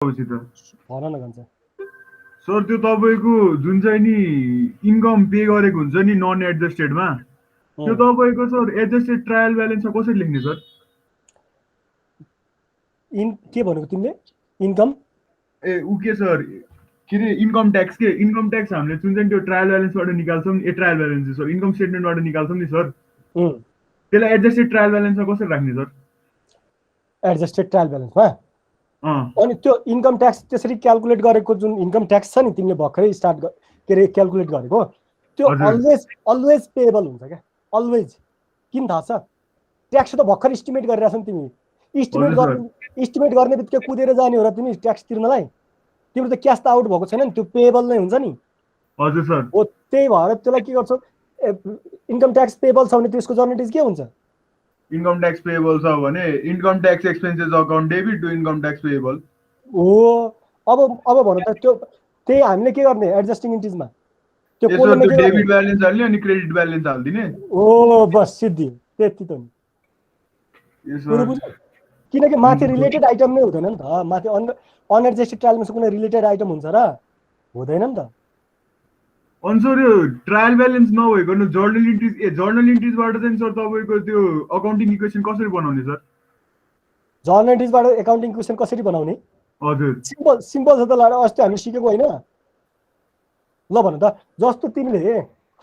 तपाईँसित भन न भन्छ सर त्यो तपाईँको जुन चाहिँ नि इन्कम पे गरेको हुन्छ नि नन एडजस्टेडमा त्यो तपाईँको सर एडजस्टेड ट्रायल ब्यालेन्समा कसरी लेख्ने सर के भनेको तिमीले इन्कम ए ऊ के सर के अरे इन्कम ट्याक्स हामीले जुन चाहिँ त्यो ट्रायल ब्यालेन्सबाट निकाल्छौँ ए ट्रायल ब्यालेन्स सर इन्कम स्टेटमेन्टबाट निकाल्छौँ नि सर त्यसलाई एडजस्टेड ट्रायल ब्यालेन्समा कसरी राख्ने सर एडजस्टेड ट्रायल ब्यालेन्समा अनि त्यो इन्कम ट्याक्स त्यसरी क्याल्कुलेट गरेको जुन इन्कम ट्याक्स छ नि तिमीले भर्खरै स्टार्ट के अरे क्याल्कुलेट गरेको त्यो अलवेज पेएबल हुन्छ क्या अलवेज किन थाहा छ ट्याक्स त भर्खर इस्टिमेट गरिरहेछौ नि तिमी इस्टिमेट गर्ने बित्तिकै कुदेर जाने हो र तिमी ट्याक्स तिर्नलाई तिम्रो त क्यास त आउट भएको छैन नि त्यो पेएबल नै हुन्छ नि हजुर सर हो त्यही भएर त्यसलाई के गर्छौ इन्कम ट्याक्स पेएबल छ भने त्यसको जर्नलिज के हुन्छ इन्कम ट्याक्स पेएबल छ भने income tax expenses account debit to income tax payable हो अब भन त त्यो त्यही हामीले के गर्ने एडजस्टिङ इन्टिजमा त्यो कोलममा के डेबिट ब्यालेन्स हाल्ने अनि क्रेडिट ब्यालेन्स हाल्दिने ओ बस सिद्धि त्यति त नि किनकि माथि रिलेटेड आइटम नै हुँदैन नि त माथि अनएडजस्टेड ट्रायलमा कुनै रिलेटेड आइटम हुन्छ र हुँदैन नि त अनि सर यो ट्रायल ब्यालेन्स नभइकन जर्नल इन्ट्रिजबाट चाहिँ सर तपाईँको त्यो अकाउन्टिङ इक्वेसन कसरी बनाउने सर जर्नल इन्ट्रिजबाट एकाउन्टिङ इक्वेसन कसरी बनाउने हजुर सिम्पल छ त ल अस्ति हामी सिकेको होइन ल भन त जस्तो तिमीले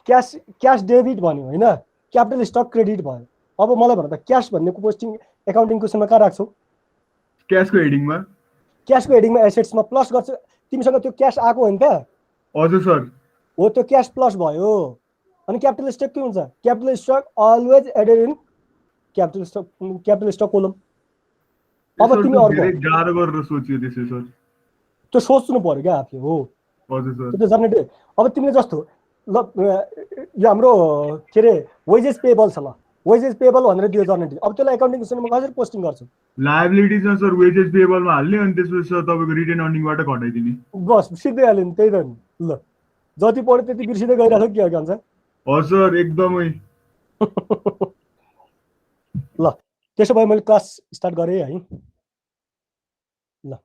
क्यास डेबिट भन्यो होइन क्यापिटल स्टक क्रेडिट भयो अब मलाई भन त क्यास भन्ने पोस्टिङ एकाउन्टिङ क्वेसनमा कहाँ राख्छौ क्यासको हेडिङमा एसेट्समा प्लस गर्छ तिमीसँग त्यो क्यास आएको हो नि त हजुर सर हो त्यो क्यास प्लस भयो अनि क्यापिटल स्टक के हुन्छ capital stock always added in capital stock column अब तिमी धेरै गाह्रो गरेर सोचियो त्यसै सर त्यो सोच्नु पर्यो क्या आफूले हो हजुर सर त्यो जर्नल अब तिमीले जस्तो ल यो हाम्रो के अरे वेजेस पेएबल छ ल वेजेस पेएबल भनेर दियो जर्नल अब त्यसलाई एकाउन्टिङ क्वेसनमा कसरी पोस्टिङ गर्छौ लायबिलिटिजमा सर वेजेस पेएबलमा हाल्ने अनि त्यसपछि सर तपाईँको रिटेन अर्निङबाट घटाइदिने बस सिधै हाल्यो नि त्यही त नि ल जति पढ्यो त्यति बिर्सिँदै गइरहेको के भन्छ हजुर सर एकदमै ल त्यसो भए मैले क्लास स्टार्ट गरेँ है ल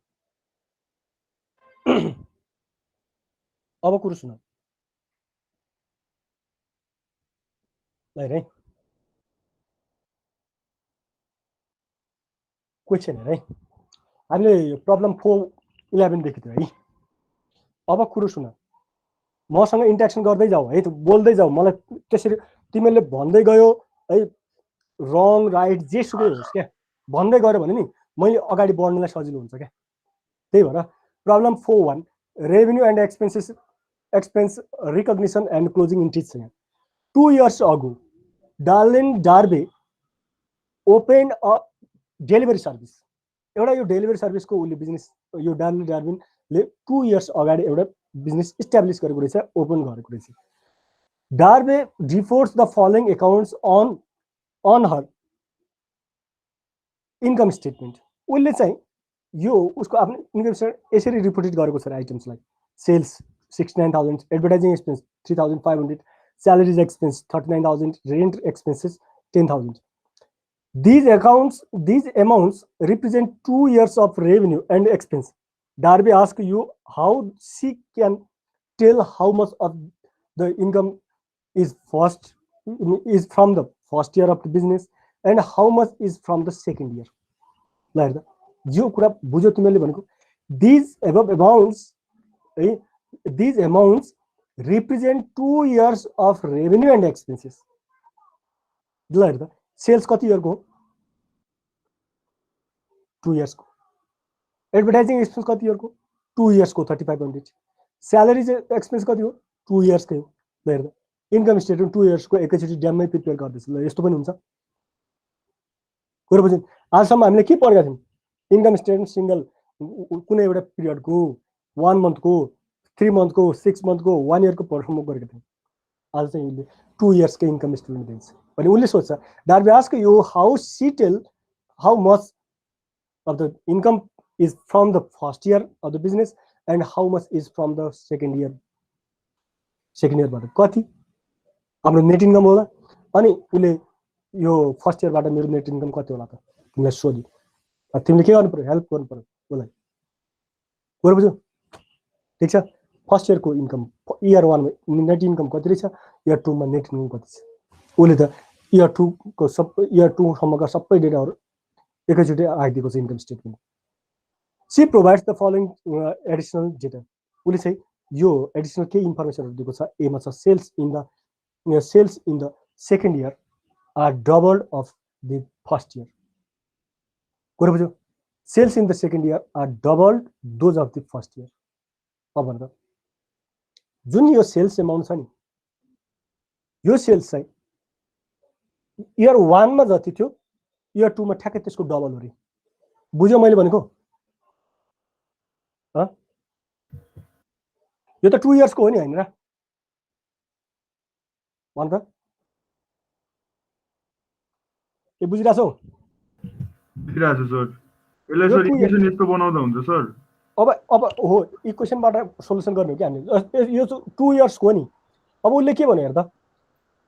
अब कुरो सुन है क्वेसन है हामीले प्रब्लम 411 देखि थियो है अब कुरो सुन मसँग इन्ट्याक्सन गर्दै जाऊ है बोल्दै जाऊ मलाई त्यसरी तिमीले भन्दै गयो है रङ राइट जेसुकै होस् क्या भन्दै गयो भने नि मैले अगाडि बढ्नलाई सजिलो हुन्छ क्या त्यही भएर problem 4.1 revenue and expense recognition and closing entries छ 2 years ago Darlene Darby open a delivery service एउटा यो डेलिभरी सर्भिसको उसले बिजनेस यो डार्लिन डार्बिनले 2 years अगाडि एउटा बिजनेस इस्टाब्लिस गरेको रहेछ ओपन गरेको रहेछ Darby reports the following accounts on her income statement उसले चाहिँ यो उसको आफ्नो इन्कम स्टेटमेन्ट यसरी रिपोर्टेड गरेको छ आइटम्सलाई sales 69,000 advertising expense 3,500 salaries expense 39,000 rent expenses 10,000 these amounts represent 2 years of revenue and expense Darby asks you how she can tell how much of the income is from the first year of the business and how much is from the second year like that यो कुरा बुझ्यो तिमीले भनेको these above amounts represent 2 years of revenue and expenses ल हेर्दा sales कति इयरको 2 years को advertising expense कति इयरको 2 years को 3,500 स्यालेरी एक्सपेन्स कति हो 2 years को ल हेर्दा इन्कम स्टेटमेन्ट 2 years को एकैचोटि ड्याममै प्रिपेयर गर्दैछ ल यस्तो पनि हुन्छ कुरा बुझ्नु आजसम्म हामीले के पढेका थियौँ इन्कम स्टेटमेन्ट सिंगल कुनै एउटा पिरियडको 1 month को 3 month को 6 month को 1 year को पर्फर्म गरेका थियौँ आज चाहिँ उसले 2 years को इन्कम स्टेटमेन्ट दिन्छ अनि उसले सोच्छ Darby ask you how she tell how much of the income is from the first year of the business and how much is from the second year बाट कति हाम्रो नेट इन्कम होला अनि उले यो फर्स्ट इयर बाट मेरो net income कति होला त तिमीलाई सोध्यो तिमीले के गर्नु पर्यो हेल्प गर्नु पर्यो उसलाई कुरा बुझ्यो ठिक छ फर्स्ट इयरको इन्कम इयर 1 मा नेट इन्कम कति रहेछ इयर 2 मा नेट इन्कम कति छ उसले त इयर 2 को सबै इयर 2 सम्मका सबै डेटाहरु एकैचोटि आइदिएको छ income statement she provides the following additional data उसले चाहिँ यो एडिसनल के इन्फर्मेसनहरु दिएको छ एमा छ sales in the second year are doubled of the first year कुरा बुझ्यो sales in the second year are doubled those of the first year अब भन्दा जुन यो सेल्स एमाउन्ट छ नि यो सेल्स चाहिँ इयर 1 मा जति थियो इयर 2 मा ठ्याक्कै त्यसको डबल हो रे बुझ्यो मैले भनेको ह यो त 2 इयर्स को हो नि हैन र भन त ए बुझिराछौ बुझिराछु सर यसलाई सर इक्वेसन यस्तो बनाउँदा हुन्छ सर अब हो इक्वेसनबाट सोलुसन गर्ने हो कि हामीले यो 2 इयर्स को नि अब उसले के भन्यो हेर त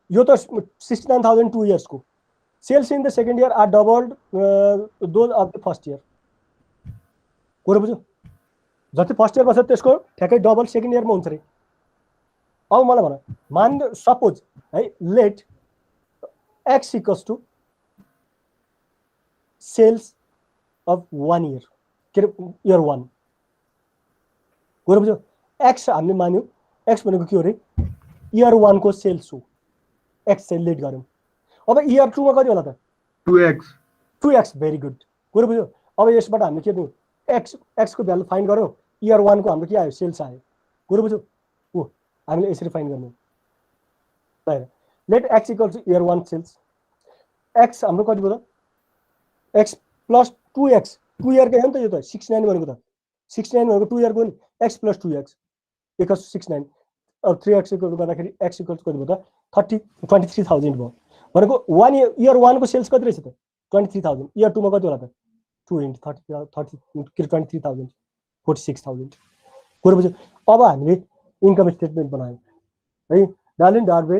यो त 69000 2 इयर्स को sales in the second year are doubled those of the first year कुरा बुझ्यो जति फर्स्ट इयरमा छ त्यसको ठ्याक्कै डबल सेकेन्ड इयरमा हुन्छ रे अब मलाई भन मान सपोज है let x equals to sales of 1 year के इयर 1 कुरा बुझ्यो x हामीले मान्यो x भनेको के हो रे इयर 1 को सेल्स हो x चाहिँ लेट गर्यौं अब इयर 2 मा कति होला त 2x भेरी गुड कुरा बुझ्यो अब यसबाट हामीले के दियौ x को भ्यालु फाइन्ड गर्यौं इयर 1 को हाम्रो के आयो सेल्स आयो कुरा बुझ्यो ओ हामीले यसरी फाइन्ड गर्ने ल let x equals to year 1 sales x हाम्रो कति भयो त x प्लस 2x 2 इयर के हो नि त यो त 69 भनेको त 69 भनेको 2 इयर को नि x प्लस 2x इक्वल्स 69 अब 3x इक्वल गर्दाखेरि x इक्वल्स कति भयो त 23000 भयो भनेको 1 इयर 1 को सेल्स कति रहेछ त 23000 इयर 2 मा कति होला त 2 * 30 23000 46000 कुरा बुझ्यो अब हामीले इन्कम स्टेटमेन्ट बनायौं है Darlene Darby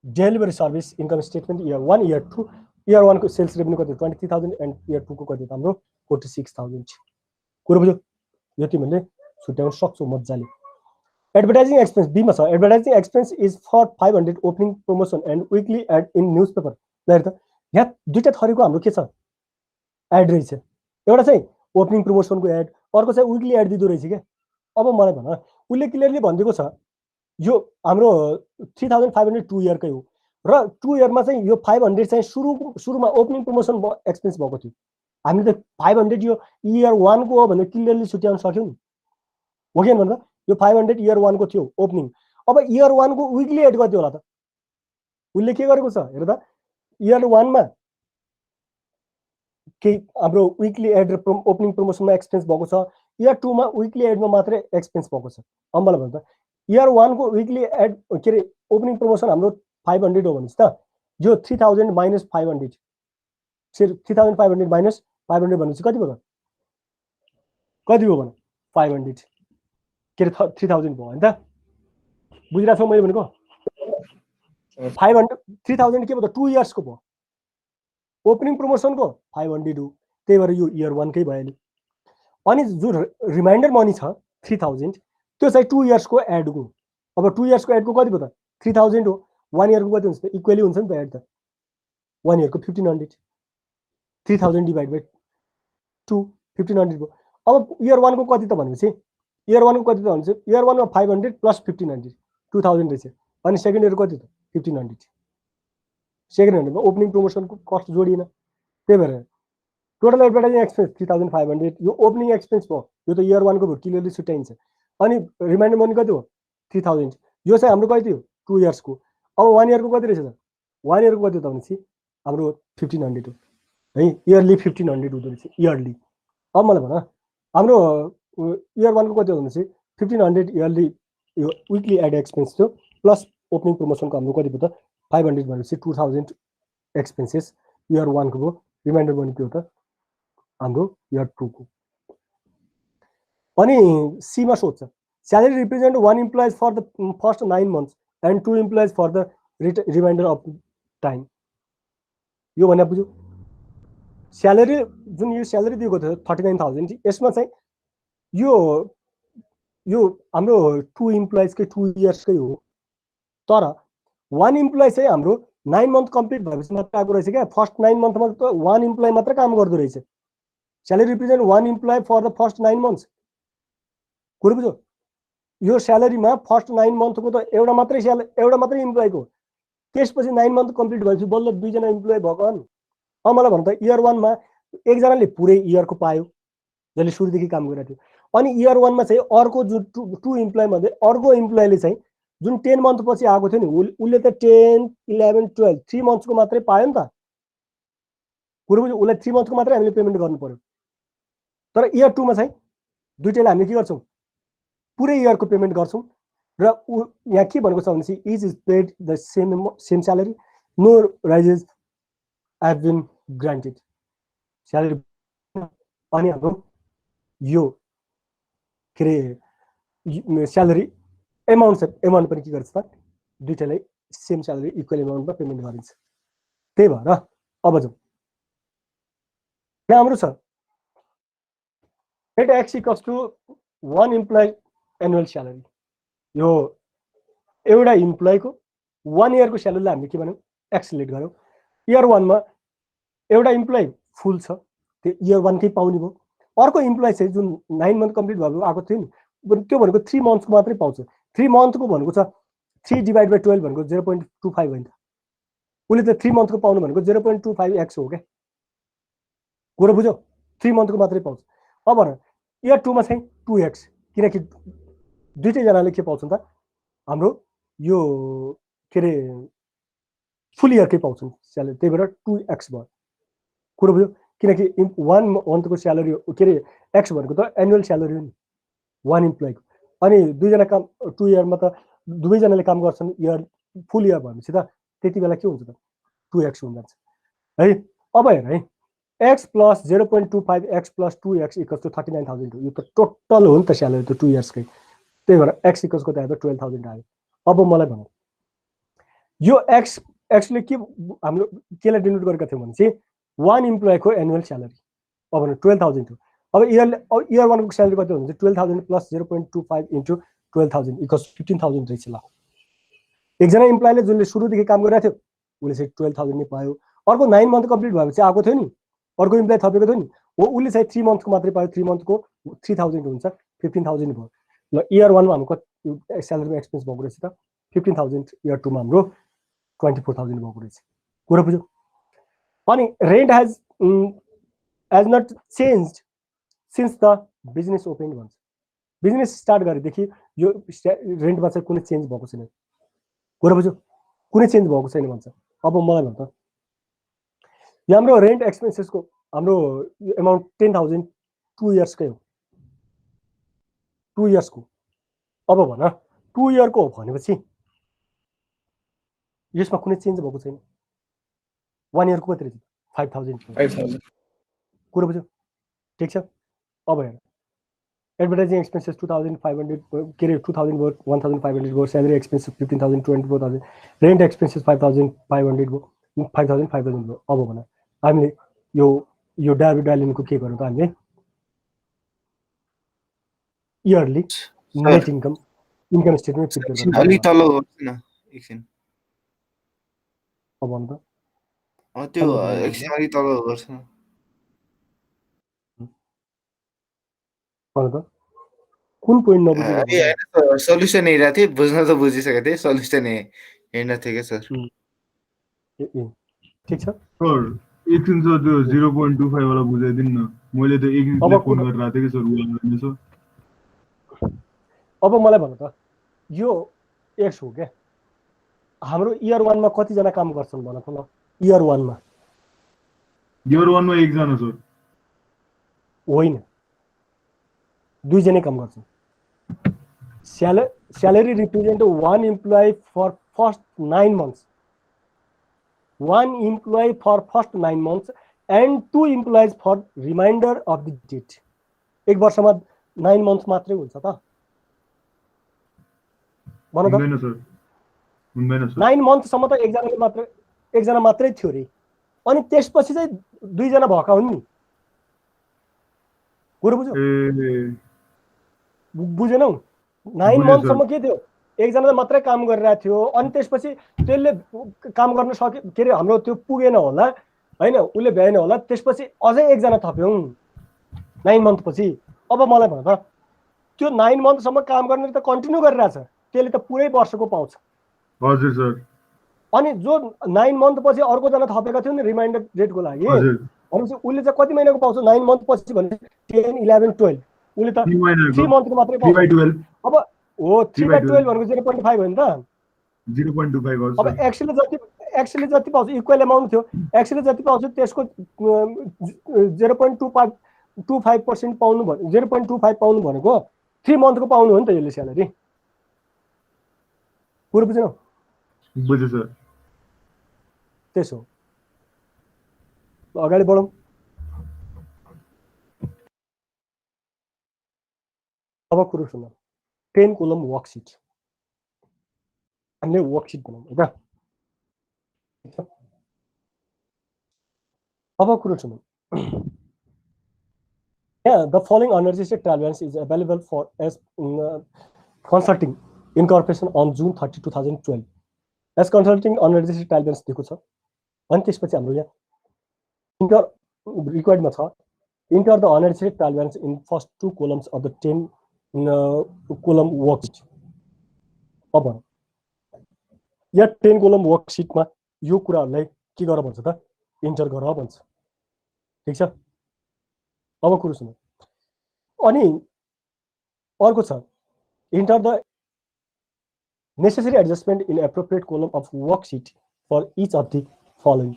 delivery service income statement year 1 year 2 year 1 को सेल्स रेभेन्यू कति 23000 एन्ड इयर 2 को कति हाम्रो 46000 कुरा बुझ्यो यो तिमीले छुट्याउन सक्छौ मज्जाले एडभर्टाइजिङ एक्सपेन्स बी मा छ advertising expense is for 500 opening promotion and weekly ad in newspaper ल हेर त यहाँ दुईटा थरीको हाम्रो के छ एड रहेछ एउटा चाहिँ ओपनिङ प्रमोसनको एड अर्को चाहिँ वीकली एड दिदो रहेछ के अब मलाई भन उले क्लियरली भनिदिएको छ यो हाम्रो 3500 2 इयर कै हो र 2 इयर मा चाहिँ यो 500 चाहिँ सुरुमा ओपनिङ प्रमोसन एक्सपेन्स भएको थियो हामीले त 500 यो इयर 1 को हो भने क्लियरली छुट्याउन सक्यौ नि हो के भन्दा यो 500 इयर 1 को थियो ओपनिङ अब इयर 1 को वीकली एड कति होला त उले के गरेको छ हेर त इयर 1 मा के हाम्रो वीकली एड र ओपनिङ प्रमोसनमा एक्सपेन्स भएको छ इयर 2 मा वीकली एड मा मात्रै एक्सपेन्स भएको छ अब मलाई भन्छ इयर 1 को वीकली एड के रे ओपनिङ प्रमोसन हाम्रो 500 हो भनेछ त यो 3000 माइनस 500 3500 माइनस 500 भनेपछि कति भयो भन 500 के रे 3000 भयो हैन त बुझिरा छौ मैले भनेको 500 3000 के भयो त 2 इयर्स को भयो ओपनिङ प्रमोसन को 500 हो त्यही भएर यो इयर 1 कै भयो नि अनि जो रिमाइन्डर मनी छ 3000 त्यो चाहिँ 2 इयर्स को एड को अब 2 इयर्स को एड को कति भयो त 3000 हो 1 इयर को कति हुन्छ त इक्वली हुन्छ नि त एड त 1 इयर को 1500 3000 डिवाइड बाइ 2 1500 भयो अब इयर 1 को कति त भनेपछि इयर 1 को कति त भनेपछि इयर 1 मा 500 प्लस 1500 2000 रहेछ अनि सेकेन्ड इयर कति त 1500 सेकेन्ड इयरमा ओपनिङ प्रमोसन को कस्ट जोडिएन त्यही भएर टोटल एडभर्टाइजिङ एक्सपेन्स 3500 यो ओपनिङ एक्सपेन्स भयो यो त इयर 1 को क्लियरली छुट्याइन्छ अनि रिमाइन्डर मनी कति हो 3000 यो चाहिँ हाम्रो कति हो 2 इयर्स को अब 1 इयर को कति रहेछ त 1 इयर को कति त भनेपछि हाम्रो 1500 हो है इयरली 1500 हुँदो रहेछ इयरली अब मलाई भन हाम्रो इयर 1 को कति हो भनेपछि 1500 इयरली यो वीकली एड एक्सपेन्स थियो प्लस ओपनिङ प्रमोसन को हाम्रो कति भयो त 500 भनेपछि 2000 एक्सपेन्सेस इयर 1 को भयो रिमाइन्डर मनी के हो त हाम्रो इयर 2 को अनि सी मा सोध्छ salary represent one employee for the first 9 months and 2 employees for the remainder of time यो भने बुझ्यो स्यालेरी जुन यो स्यालेरी दिएको थियो 39000 यसमा चाहिँ यो यो हाम्रो 2 इम्प्लोइजकै 2 इयर्सकै हो, तर 1 इम्प्लोइ चाहिँ हाम्रो 9 मन्थ कम्प्लिट भएपछि मात्र आएको रहेछ क्या। फर्स्ट 9 मन्थमा त 1 इम्प्लोइ मात्र काम गर्दो रहेछ। Salary represent 1 employee for the first 9 months. कुरो बुझ्यो? यो स्यालेरीमा फर्स्ट 9 मन्थको त एउटा मात्रै इम्प्लोइको, त्यसपछि 9 मन्थ कम्प्लिट भएपछि बल्ल 2 जना इम्प्लोइ भएको नि। मलाई भन त इयर 1 मा एकजनाले पुरै इयरको पायो जसले सुरुदेखि काम गरेको थियो, अनि इयर 1 मा चाहिँ अर्को जुन 2 इम्प्लोइ मध्ये अर्को इम्प्लोइले चाहिँ जुन 10 मन्थ पछि आएको थियो नि, उसले त 10, 11, 12 3 मन्थ्सको मात्रै पायो नि त। कुरो बुझ्यो? उसलाई 3 मन्थको मात्रै हामीले पेमेन्ट गर्नु पर्यो। तर इयर 2 मा चाहिँ दुईटैले हामीले के गर्छौँ, पुरै इयरको पेमेन्ट गर्छौँ। र यहाँ के भनेको छ भनेपछि is paid the same salary, no raises have been granted. Salary अनि हाम्रो यो के अरे स्यालेरी एमाउन्ट पनि के गर्छ त, दुईटैलाई सेम स्यालेरी इक्वल एमाउन्टमा पेमेन्ट गरिन्छ। त्यही भएर अब जाउँ, यहाँ हाम्रो छ at X equals to 1 employee annual salary. यो एउटा इम्प्लोइको 1 इयरको स्यालेरीलाई हामीले के भन्यौँ, एक्स सिलेक्ट गऱ्यौँ। इयर 1 मा एउटा इम्प्लोइ फुल छ, त्यो इयर 1 कै पाउने भयो। अर्को इम्प्लोइ चाहिँ जुन 9 मन्थ कम्प्लिट भएको आएको थियो नि, त्यो भनेको 3 मन्थको मात्रै पाउँछ। 3 मन्थको भनेको छ 3/12 भनेको 0.25 होइन त। उसले त 3 मन्थको पाउनु भनेको 0.25 एक्स हो क्या। कुरो बुझ्यौ? 3 मन्थको मात्रै पाउँछ। अब भन इयर 2 मा चाहिँ 2x, किनकि दुईटैजनाले के पाउँछन् त, हाम्रो यो के अरे फुल इयरकै पाउँछन् स्यालेरी, त्यही भएर 2x भयो। कुरो बुझ्यो? किनकि 1 मन्थको स्यालेरी के अरे एक्स भनेको त एनुअल स्यालेरी हो नि 1 इम्प्लोइको। अनि दुईजना काम 2 इयरमा त दुवैजनाले काम गर्छन्, इयर फुल इयर भएपछि त त्यति बेला के हुन्छ त 2x हुन जान्छ है। अब हेर है, x plus 0.25 x plus 2x equals to 39,000 हो। यो त टोटल हो नि त स्यालेरी त 2 इयर्सकै, त्यही भएर x इक्वल्स कति आयो त 12,000 आयो। अब मलाई भन यो एक्सले के हाम्रो केलाई डिनोट गरेका थियौँ भने चाहिँ 1 इम्प्लोइको एनुअल स्यालेरी। अब भने 12,000 थियो। अब इयर 1 को स्यालेरी कति हो भने 12,000 प्लस 0.25 इन्टु 12,000 इक्वल्स 15,000 रहेछ। ल, एकजना इम्प्लोइले जुनले सुरुदेखि काम गरिरहेको थियो उसले चाहिँ 12,000 नै पायो। अर्को 9 मन्थ कम्प्लिट भएपछि आएको थियो नि, अर्को इम्प्लोइ थपेको थियो नि, उसले चाहिँ 3 मन्थको मात्रै पायो। 3 मन्थको 3,000 हुन्छ, 15,000 भयो। ल, इयर 1 मा हाम्रो कति स्यालेरीमा एक्सपेन्स भएको रहेछ त 15,000, इयर 2 मा हाम्रो 24,000 भएको रहेछ। कुरा बुझ्यो? अनि rent has not change since the business open भन्छ। बिजनेस स्टार्ट गरेदेखि यो रेन्टमा चाहिँ कुनै चेन्ज भएको छैन। कुरा बुझ्यो? कुनै चेन्ज भएको छैन भन्छ। अब मलाई भन त, यो हाम्रो रेन्ट एक्सपेन्सेसको हाम्रो एमाउन्ट 10,000 2 इयर्सकै हो, 2 इयर्सको। अब भन 2 इयरको हो भनेपछि यसमा कुनै चेन्ज भएको छैन। 1 इयरको कति रहेछ 5,000। कुरा बुझ्यो? ठिक छ। अब हेर, एडभर्टाइजिङ एक्सपेन्सेस 2,500 के अरे 2,000 भयो, 1,500 भयो। Salary expenses 15,000, 24,000। रेन्ट एक्सपेन्सेस 5,500 भयो, 5,000 भयो। अब भन हामीले यो डायलिनको के गर्नु त, हामीले yearly net income statement prepare गर्नु। अलि तल गर्छु न एकछिन। अब भन त, त्यो एकछिन अलि तल गर्छु न। भन त कुन पोइन्ट नबुझेको? सल्युसन हेरेको थिएँ, बुझ्न त बुझिसकेको थिएँ, सल्युसन हेर्न थिएँ क्या सर। ठिक छ सर। एकछिन सर, त्यो 0.25 वाला बुझाइदिनु न। मैले त एकछिन फोन गरिरहेको थिएँ कि सर, उहाँ सर। अब मलाई भन त, यो एक्स हो क्या। हाम्रो इयर 1 मा कतिजना काम गर्छन् भन त ल। इयर 1 मा इयर 1 मा एकजना सर होइन, 2 जनै काम गर्छन्। Salary represent 1 employee for first 9 months, 1 employee for first 9 months and 2 employees for reminder of the date. एक वर्षमा 9 मन्थ मात्रै हुन्छ त भन त? हुँदैन सर, हुँदैन सर। 9 मन्थसम्म त एकजना मात्रै थियो रे, अनि त्यसपछि चाहिँ 2 जना भएका हुन् नि। कुरा बुझ्यो? बुझेनौ 9 बुझेँ मन्थसम्म के थियो एकजना मात्रै काम गरिरहेको थियो अनि त्यसपछि त्यसले काम गर्न सके के अरे हाम्रो त्यो पुगेन होला होइन उसले भ्याएन होला त्यसपछि अझै एकजना थप्यौँ 9 मन्थपछि अब मलाई भन त त्यो 9 मन्थसम्म काम गर्ने त कन्टिन्यू गरिरहेछ त्यसले त पुरै वर्षको पाउँछ हजुर सर अनि जो 9 मन्थपछि अर्कोजना थपेका थियो नि रिमाइन्डर डेटको लागि हजुर भनेपछि उसले चाहिँ कति महिनाको पाउँछ 9 मन्थपछि भने 10 11 12 उसले त 3 महिनाको 3 मन्थको मात्रै 3 by पाउँछ 12 अब हो 3/12 भनेको 0.5 हो नि त 0.25 अब हजुर एक्सले जति पाउँछ इक्वल एमाउन्ट थियो एक्सले जति पाउँछ त्यसको 0.25% पाउनु भन्यो 0.25 पाउनु भनेको 3 मन्थको पाउनु हो नि त यसले स्यालेरी पुरो बुझ्नु बुझेँ सर त्यसो हो अगाडि बढौँ अब कुरो सुन 10 कोलम वर्कसिट हामीले वर्कसिट बनाउँ होइन अब कुरो सुनौँ Yeah, the following unregistered trial balance is available for as consulting incorporation on June 30, 2012. As consulting unregistered trial balance दिएको छ अनि त्यसपछि हाम्रो यहाँ इन्टर रिक्वायर्डमा छ enter the unregistered trial balance in first 2 columns of the 10 column worksheet. अब यहाँ 10 column worksheetमा यो कुराहरूलाई के गर भन्छ त इन्टर गर भन्छ ठीक छ अब कुरो सुनौ अनि अर्को छ enter the necessary adjustment in appropriate column of worksheet for each of the following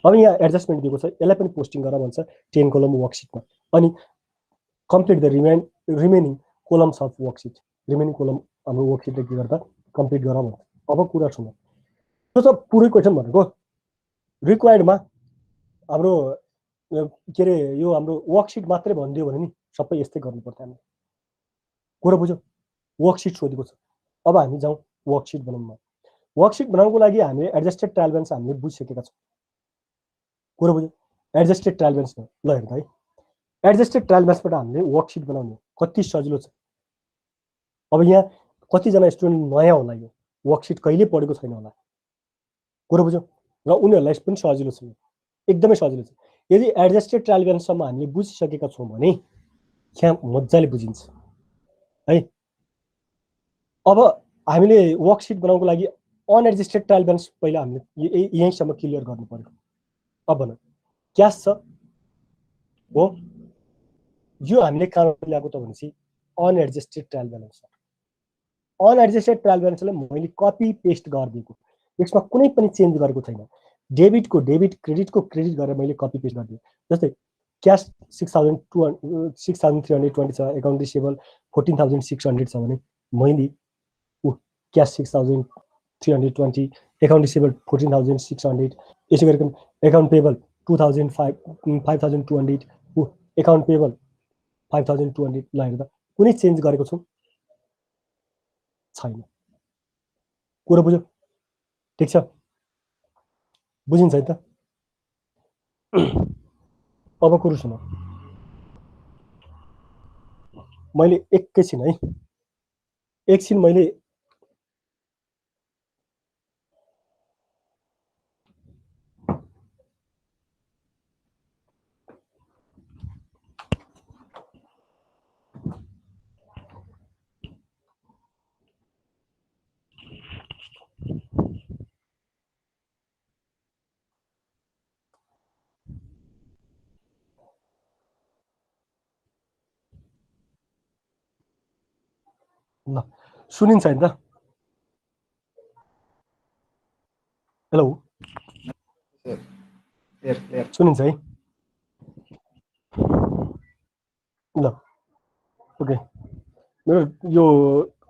अब यहाँ एडजस्टमेन्ट दिएको छ यसलाई पनि पोस्टिङ गर भन्छ 10 कोलम वर्कसिटमा अनि complete the remaining columns of worksheet remaining column हाम्रो वर्कसिटले के गर्दा कम्प्लिट गर भन्छ अब कुरा सुन त्यो त पुरै क्वेसन भनेको रिक्वायर्डमा हाम्रो के अरे यो हाम्रो वर्कसिट मात्रै भनिदियो भने नि सबै यस्तै गर्नुपर्छ हामी कुरा बुझ्यौ वर्कसिट सोधेको छ अब हामी जाउँ वर्कसिट बनाउनमा वर्कसिट बनाउनको लागि हामीले एडजस्टेड ट्रायल ब्यालेन्स हामीले बुझिसकेका छौँ कुरा बुझ्यौ एडजस्टेड ट्रायल ब्यालेन्स ल हेर्नु है एडजस्टेड ट्रायल ब्यालेन्सबाट हामीले वर्कसिट बनाउने कति सजिलो छ अब यहाँ कतिजना स्टुडेन्ट नयाँ होला यो वर्कसिट कहिले पढेको छैन होला कुरा बुझ्यौ र उनीहरूलाई पनि सजिलो छ एकदमै सजिलो छ यदि एडजस्टेड ट्रायल ब्यालेन्ससम्म हामीले बुझिसकेका छौँ भने यहाँ मजाले बुझिन्छ है अब हामीले वर्कसिट बनाउनको लागि अनएडजस्टेड ट्रायल ब्यालेन्स पहिला हामीले यहीँसम्म क्लियर गर्नु पर्यो अब भन क्यास छ हो यो हामीले कहाँबाट ल्याएको त भनेपछि unadjusted trial balance unadjusted trial ब्यालेन्सलाई मैले कपी पेस्ट गरिदिएको यसमा कुनै पनि चेन्ज गरेको छैन डेबिटको डेबिट क्रेडिटको क्रेडिट गरेर मैले कपी पेस्ट गरिदिएँ जस्तै क्यास 6,320 छ एकाउन्ट रिसिभेबल 14,600 छ भने मैले क्यास 6,320 एकाउन्ट रिसिभेबल 14,600 यसै गरिकन एकाउन्ट पेबल 5,200 एकाउन्ट पेबल 5,200 ल हेर्दा कुनै चेन्ज गरेको छु छैन कुरा बुझ्यौ ठिक छ बुझिन्छ है त अब कुरो सुन मैले एकैछिन है एकछिन मैले ल सुनिन्छ नि त हेलो सुनिन्छ है ल ओके मेरो यो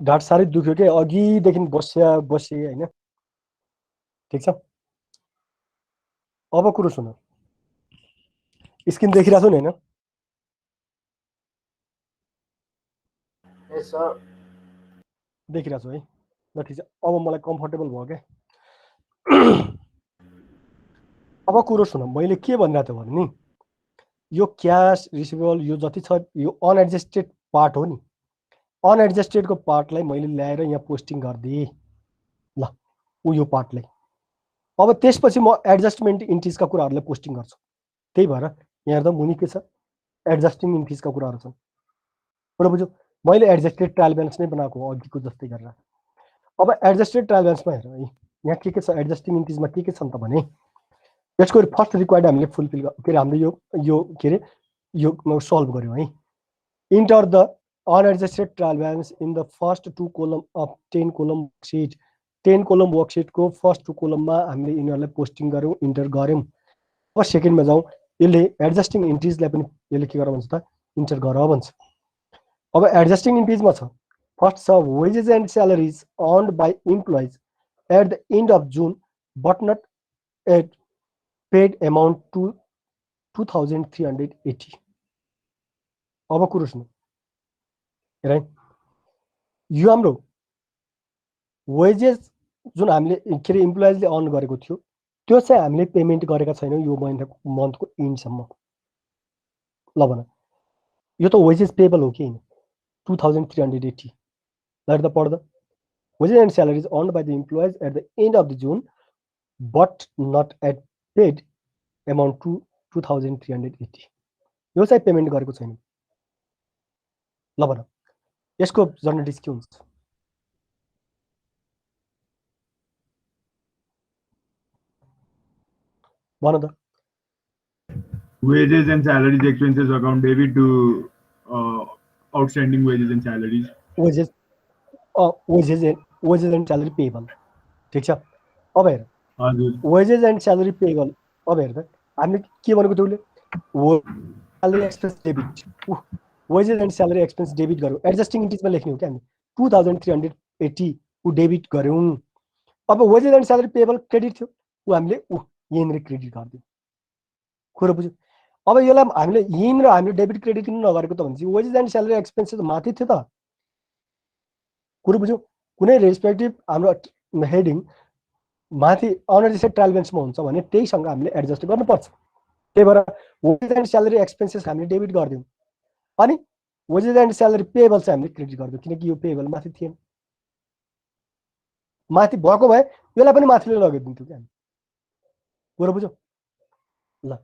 ढाड साह्रै दुख्यो के अघिदेखि बसे होइन ठिक छ अब कुरो सुन स्क्रिन देखिरहेको छु नि होइन देखिरहेको छु है ल ठिक छ अब मलाई कम्फर्टेबल भयो क्या अब कुरो सुन मैले के भनिरहेको थिएँ भने नि यो क्यास रिसिभेबल यो जति छ यो अनएडजस्टेड पार्ट हो नि अनएडजस्टेडको पार्टलाई मैले ल्याएर यहाँ पोस्टिङ गरिदिएँ ल यो पार्टलाई। अब त्यसपछि म एडजस्टमेन्ट इन्ट्रिजका कुराहरूलाई पोस्टिङ गर्छु। त्यही भएर यहाँ हेर्दा मुनि के छ एडजस्टिङ इन्ट्रिजका कुराहरू छन्। एउटा बुझ्यो मैले एडजस्टेड ट्रायल ब्यालेन्स नै बनाएको हो अघिको जस्तै गरेर। अब एडजस्टेड ट्रायल ब्यालेन्समा हेर है यहाँ के छ एडजस्टिङ इन्ट्रिजमा के छन् त भने यसको फर्स्ट रिक्वायर्ड हामीले फुलफिल के अरे हामीले यो के अरे यो सल्भ गर्यौँ है। Enter the unadjusted trial balance in the first 2 column of 10 column worksheet. 10 column वर्कसिटको फर्स्ट 2 कोलममा हामीले यिनीहरूलाई पोस्टिङ गऱ्यौँ इन्टर गऱ्यौँ। अब सेकेन्डमा जाउँ यसले एडजस्टिङ इन्ट्रिजलाई पनि यसले के गर भन्छ त इन्टर गर भन्छ। अब एडजस्टिङ इन्ट्रिजमा छ फर्स्ट छ wages and salaries earned by employees at the end of June but not yet paid amount to 2380। अब कुरो सुन्नु हेर यो हाम्रो वेजेस जुन हामीले के अरे इम्प्लोइजले अर्न गरेको थियो त्यो चाहिँ हामीले पेमेन्ट गरेका छैनौँ यो मन्थको इन्डसम्म। ल भन यो त वेजेस पेबल हो कि होइन 2380। ल पढ्दा wages and salaries earned by the employees at the end of the June but not yet paid amount to 2380 यो चाहिँ पेमेन्ट गरेको छैन। ल भन यसको जर्नलिस्ट के हुन्छ भन त। Wages and salaries expenses account debit to outstanding wages and salaries. Wages and salary payable ठिक छ। अब हेर हजुर वेजेस एन्ड स्यालेरी पेबल। अब हेर त हामीले के भनेको थियो उसले salary expense debit wages and salary expense debit गऱ्यौँ एडजस्टिङ इन्ट्रिजमा लेख्ने हो क्या हामी 2380 डेबिट गऱ्यौँ। अब wages and salary payable credit थियो हामीले यहीँनिर क्रेडिट गरिदिउँ। कुरो बुझ्यो। अब यसलाई हामीले यहीँनिर हामीले डेबिट क्रेडिट किन नगरेको त भनेपछि वेजेस एन्ड स्यालेरी एक्सपेन्सेस माथि थियो त। कुरो बुझ्यो। कुनै रेस्पेक्टिभ हाम्रो हेडिङ माथि अनएडजस्टेड ट्रायल ब्यालेन्समा हुन्छ भने त्यहीसँग हामीले एडजस्ट गर्नुपर्छ। त्यही भएर वेजेस एन्ड स्यालेरी एक्सपेन्सेस हामीले डेबिट गरिदिउँ अनि वेजेस एन्ड स्यालेरी पेबल चाहिँ हामीले क्रेडिट गरिदिउँ किनकि यो पेबल माथि थिएन। माथि भएको भए यसलाई पनि माथिले लगिदिन्थ्यो क्या हामी। कुरो बुझ्यो। ल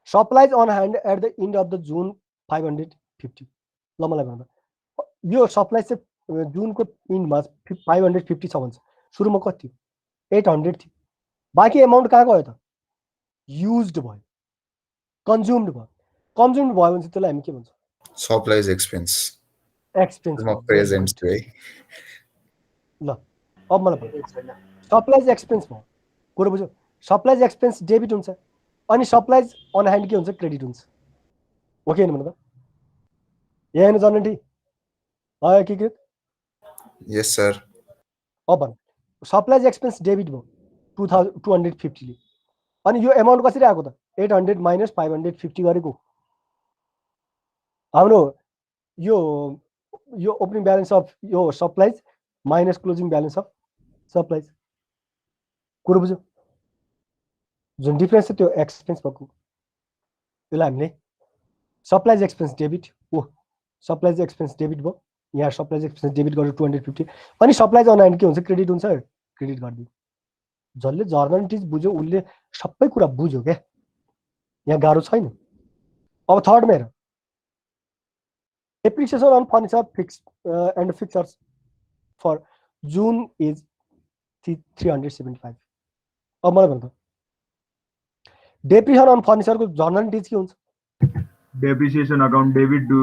supplies on hand at the end of the June 550। ल मलाई भन्दा यो सप्लाइज चाहिँ जुनको इन्डमा 550 छ भन्छ। सुरुमा कति थियो 800 थियो। बाँकी एमाउन्ट कहाँ गयो त युज्ड भयो कन्ज्युम्ड भयो। कन्ज्युम्ड भयो भने चाहिँ त्यसलाई हामी के भन्छ सप्लाइज एक्सपेन्स प्रेजेन्ट है। ल अब मलाई भन्नु सप्लाइज एक्सपेन्स भयो। कुरो बुझ्यो। सप्लाइज एक्सपेन्स डेबिट हुन्छ अनि सप्लाइज अन ह्यान्ड के हुन्छ क्रेडिट हुन्छ हो कि होइन भन्नु त यहाँ हेर्नु जर्नटी आयो के यस सर। अब भन सप्लाइज एक्सपेन्स डेबिट भयो 2250 ले अनि यो एमाउन्ट कसरी आएको त 800 माइनस 550 गरेको हाम्रो यो ओपनिङ ब्यालेन्स अफ यो supplies minus closing balance of supplies. कुरो बुझ्यो। जुन डिफरेन्स छ त्यो एक्सपेन्स भएको त्यसलाई हामीले supplies expense debit supplies expense debit भयो। यहाँ सप्लाइज एक्सपेन्स डेबिट गरेर 250 अनि सप्लाइज अन ह्यान्ड के हुन्छ क्रेडिट हुन्छ क्रेडिट गरिदियो। जसले जर्नलिस्ट बुझ्यो उसले सबै कुरा बुझ्यो क्या यहाँ गाह्रो छैन। अब थर्डमा हेर depreciation on furniture fix and fixtures for June is 375। अब मलाई भन्नु डेप्रिसिएसन अन फर्निचरको जर्नलिस्ट के हुन्छ depreciation account debit to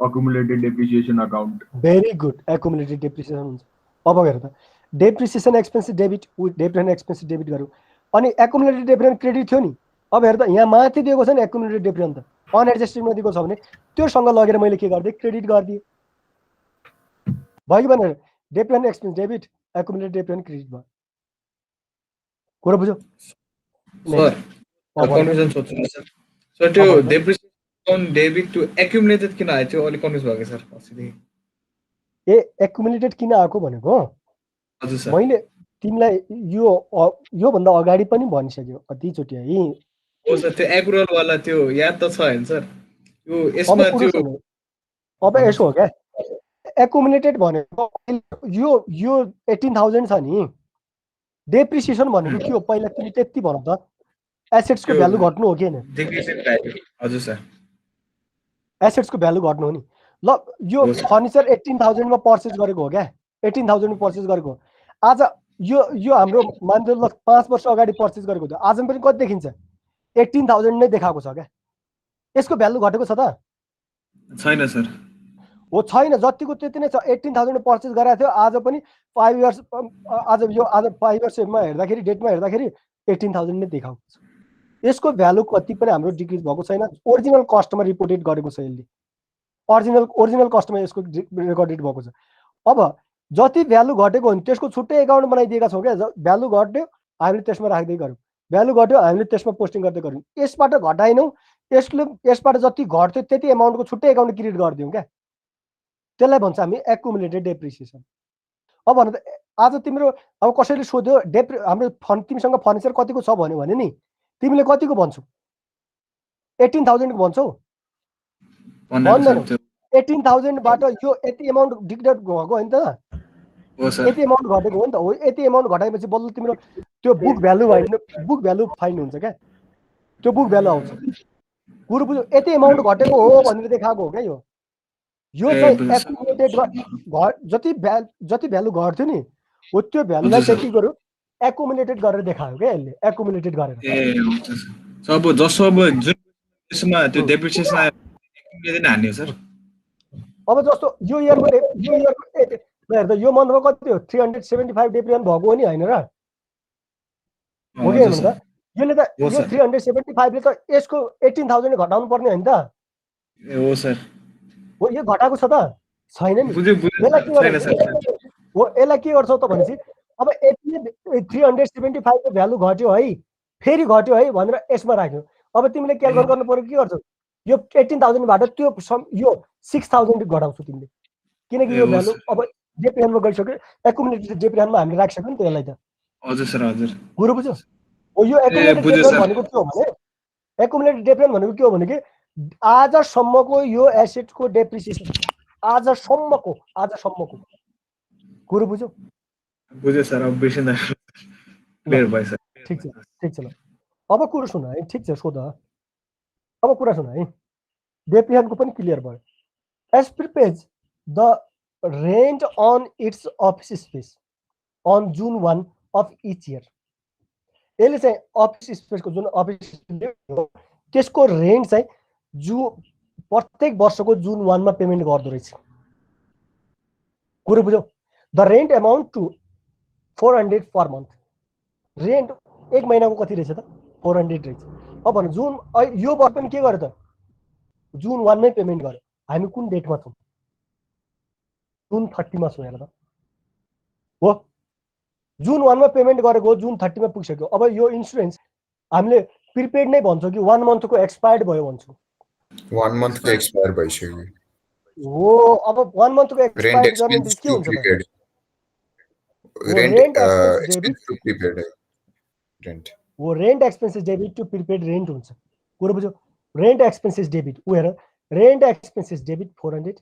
accumulated depreciation account. Very good accumulated depreciation हुन्छ। अब हेर त depreciation expense debit depreciation expense debit गर्यो अनि एक्युमुलेटेड डेप्रिसिएसन क्रेडिट थियो नि। अब हेर त यहाँ माथि दिएको छ नि एक्युमुलेटेड डेप्रिसिएसन त अनएडजस्टेडमा दिएको छ भने त्योसँग लगेर मैले के गरिदिएँ क्रेडिट गरिदिएँ भयो कि भनेर depreciation expense debit accumulated depreciation credit भयो। कुरो बुझ्यो। कन्फ्युजन सोच्नु सर। सो त्यो डेप्रिसिएसन डेबिट टु एक्युमुलेटेड किन आयो त्यो अलिक कन्फ्युज भयो सर अस्तिदेखि। ए एक्युमुलेटेड किन आएको भनेको हजुर सर मैले तिमीलाई यो भन्दा अगाडि पनि भनिसक्यो कतिचोटि है। हो सर त्यो एग्रुअल वाला त्यो याद त छ हैन सर यो यसमा त्यो अब यसो हो क्या एकुमुलेटेड भनेको यो 18,000 छ नि, डेप्रिसिएसन भनेको के हो पहिला तिमी त्यति भन त, एसेट्सको भ्यालु घट्नु हो कि हैन? हजुर सर, एसेट्सको भ्यालु घट्नु हो नि। ल यो फर्निचर 18,000 मा पर्चेज गरेको हो क्या, 18,000 मा पर्चेज गरेको हो। आज यो हाम्रो मान्छे ल 5 वर्ष अगाडि पर्चेज गरेको थियो, आज पनि कति देखिन्छ? 18,000 नै देखाएको छ क्या। यसको भ्यालु घटेको छ त? छैन सर। हो छैन, जतिको त्यति नै छ। 18,000 पर्चेज गराएको थियो, आज पनि 5 इयर्स आज 5 इयर्समा हेर्दाखेरि डेटमा हेर्दाखेरि 18,000 नै देखाएको छ। यसको भ्यालु कति पनि हाम्रो डिक्रिज भएको छैन। ओरिजिनल कस्टमा रिपोर्टेड गरेको छ यसले, ओरिजिनल कस्टमा यसको रेकर्डेड भएको छ। अब जति भ्यालु घटेको हो नि त्यसको छुट्टै एकाउन्ट बनाइदिएका छौँ क्या। भ्यालु घट्यो हामीले त्यसमा राख्दै गऱ्यौँ, भ्यालु घट्यो हामीले त्यसमा पोस्टिङ गर्दै गऱ्यौँ। यसबाट घटाएनौँ, यसबाट जति घट्यो त्यति एमाउन्टको छुट्टै एकाउन्ट क्रिएट गरिदिउँ क्या। त्यसलाई भन्छ हामी एक्युमुलेटेड डेप्रिसिएसन। अब भन त, आज तिम्रो अब कसैले सोध्यो हाम्रो तिमीसँग फर्निचर कतिको छ भन्यो भने नि तिमीले कतिको भन्छौ? 18,000 को भन्छौ? भन्दैनौ। 18,000 बाट यो यति एमाउन्ट डिडक्ट भएको होइन त, यति एमाउन्ट घटेको हो नि त। हो, यति एमाउन्ट घटाएपछि बल्ल तिम्रो त्यो बुक भ्यालु फाइन हुन्छ क्या, त्यो बुक भ्यालु आउँछ। कुरो बुझ्यो? यति एमाउन्ट घटेको हो भनेर देखाएको हो क्या यो चाहिँ एक्युमुलेटेड। जति भ्यालु घट्थ्यो नि हो त्यो भ्यालुलाई चाहिँ के गर्यो, एक्युमुलेटेड गरेर देखायो क्या यसले, एक्युमुलेटेड गरेर। अब जसो अब जुन त्यसमा त्यो डेप्रिसिएसन आयो एक्युमुलेटेड हान्ने हो सर। अब जस्तो यो इयरको हेर्दा यो मन्थमा कति हो? 375 डेप्रिसिएसन भएको हो नि, होइन र? हो कि होइन त? यसले त यो 375 ले त यसको 18,000 घटाउनु पर्ने होइन त? हो सर। हो, यो घटाएको छ त? छैन नि। यसलाई के गर्छौ त भनेपछि अब 375 को भ्यालु घट्यो है, फेरि घट्यो है भनेर यसमा राख्यो। अब तिमीले क्यालकुलेट गर्नु पर्यो के गर्छौ? यो 18,000 बाट त्यो यो 6,000 घटाउँछौ तिमीले, किनकि यो भ्यालु अब डेप्रिसिएसनमा गइसक्यो। एक्युमुलेटेड डेप्रिसिएसनमा हामीले राखिसक्यो नि त यसलाई त। हजुर सर, हजुर। कुरो बुझ्यौ? हो, यो एक्युमुलेटेड डेप्रिसिएसन भनेको के हो भने, एक्युमुलेटेड डेप्रिसिएसन भनेको के हो भने कि आजसम्मको यो एसेटको डेप्रिसिएसन, आजसम्मको कुरो बुझ्यौ? बुझ्यो सर। अब बिर्सिँदा क्लियर भयो सर। ठिक छ ल। अब कुरो सुन है, ठिक छ, सोध। अब कुरा सुन है, डेप्रिसिएसनको पनि क्लियर भयो। As prepays the rent on its office space on June 1 of each year. यसले चाहिँ अफिस स्पेसको जुन अफिस त्यसको रेन्ट चाहिँ प्रत्येक वर्षको June 1 मा पेमेन्ट गर्दो रहेछ। कुरो बुझ्यौ? The rent amount to 400 per month. Rent एक महिनाको कति रहेछ त? 400 रहेछ। अब भन यो वर्ष पनि के गर्यो त? June 1 मै पेमेन्ट गर्यो। हामी कुन डेटमा छौँ? June 30 मा छौँ हेर त। हो, June 1 मा पेमेन्ट गरेको June 30 मा पुगिसक्यो। अब यो इन्सुरेन्स हामीले प्रिपेड नै भन्छौँ कि 1 मन्थको एक्सपायर्ड भयो भन्छौँ? 1 मन्थको एक्सपायर भइसक्यो। हो, अब 1 मन्थको एक्सपायर्ड गर्ने के हुन्छ त? Rent expense to prepaid rent. वो rent expenses debit to prepaid rent हुन्छ। कुरो बुझ्यौ? रेन्ट एक्सपेन्सेस डेबिट, उ हेर, rent expenses debit 400,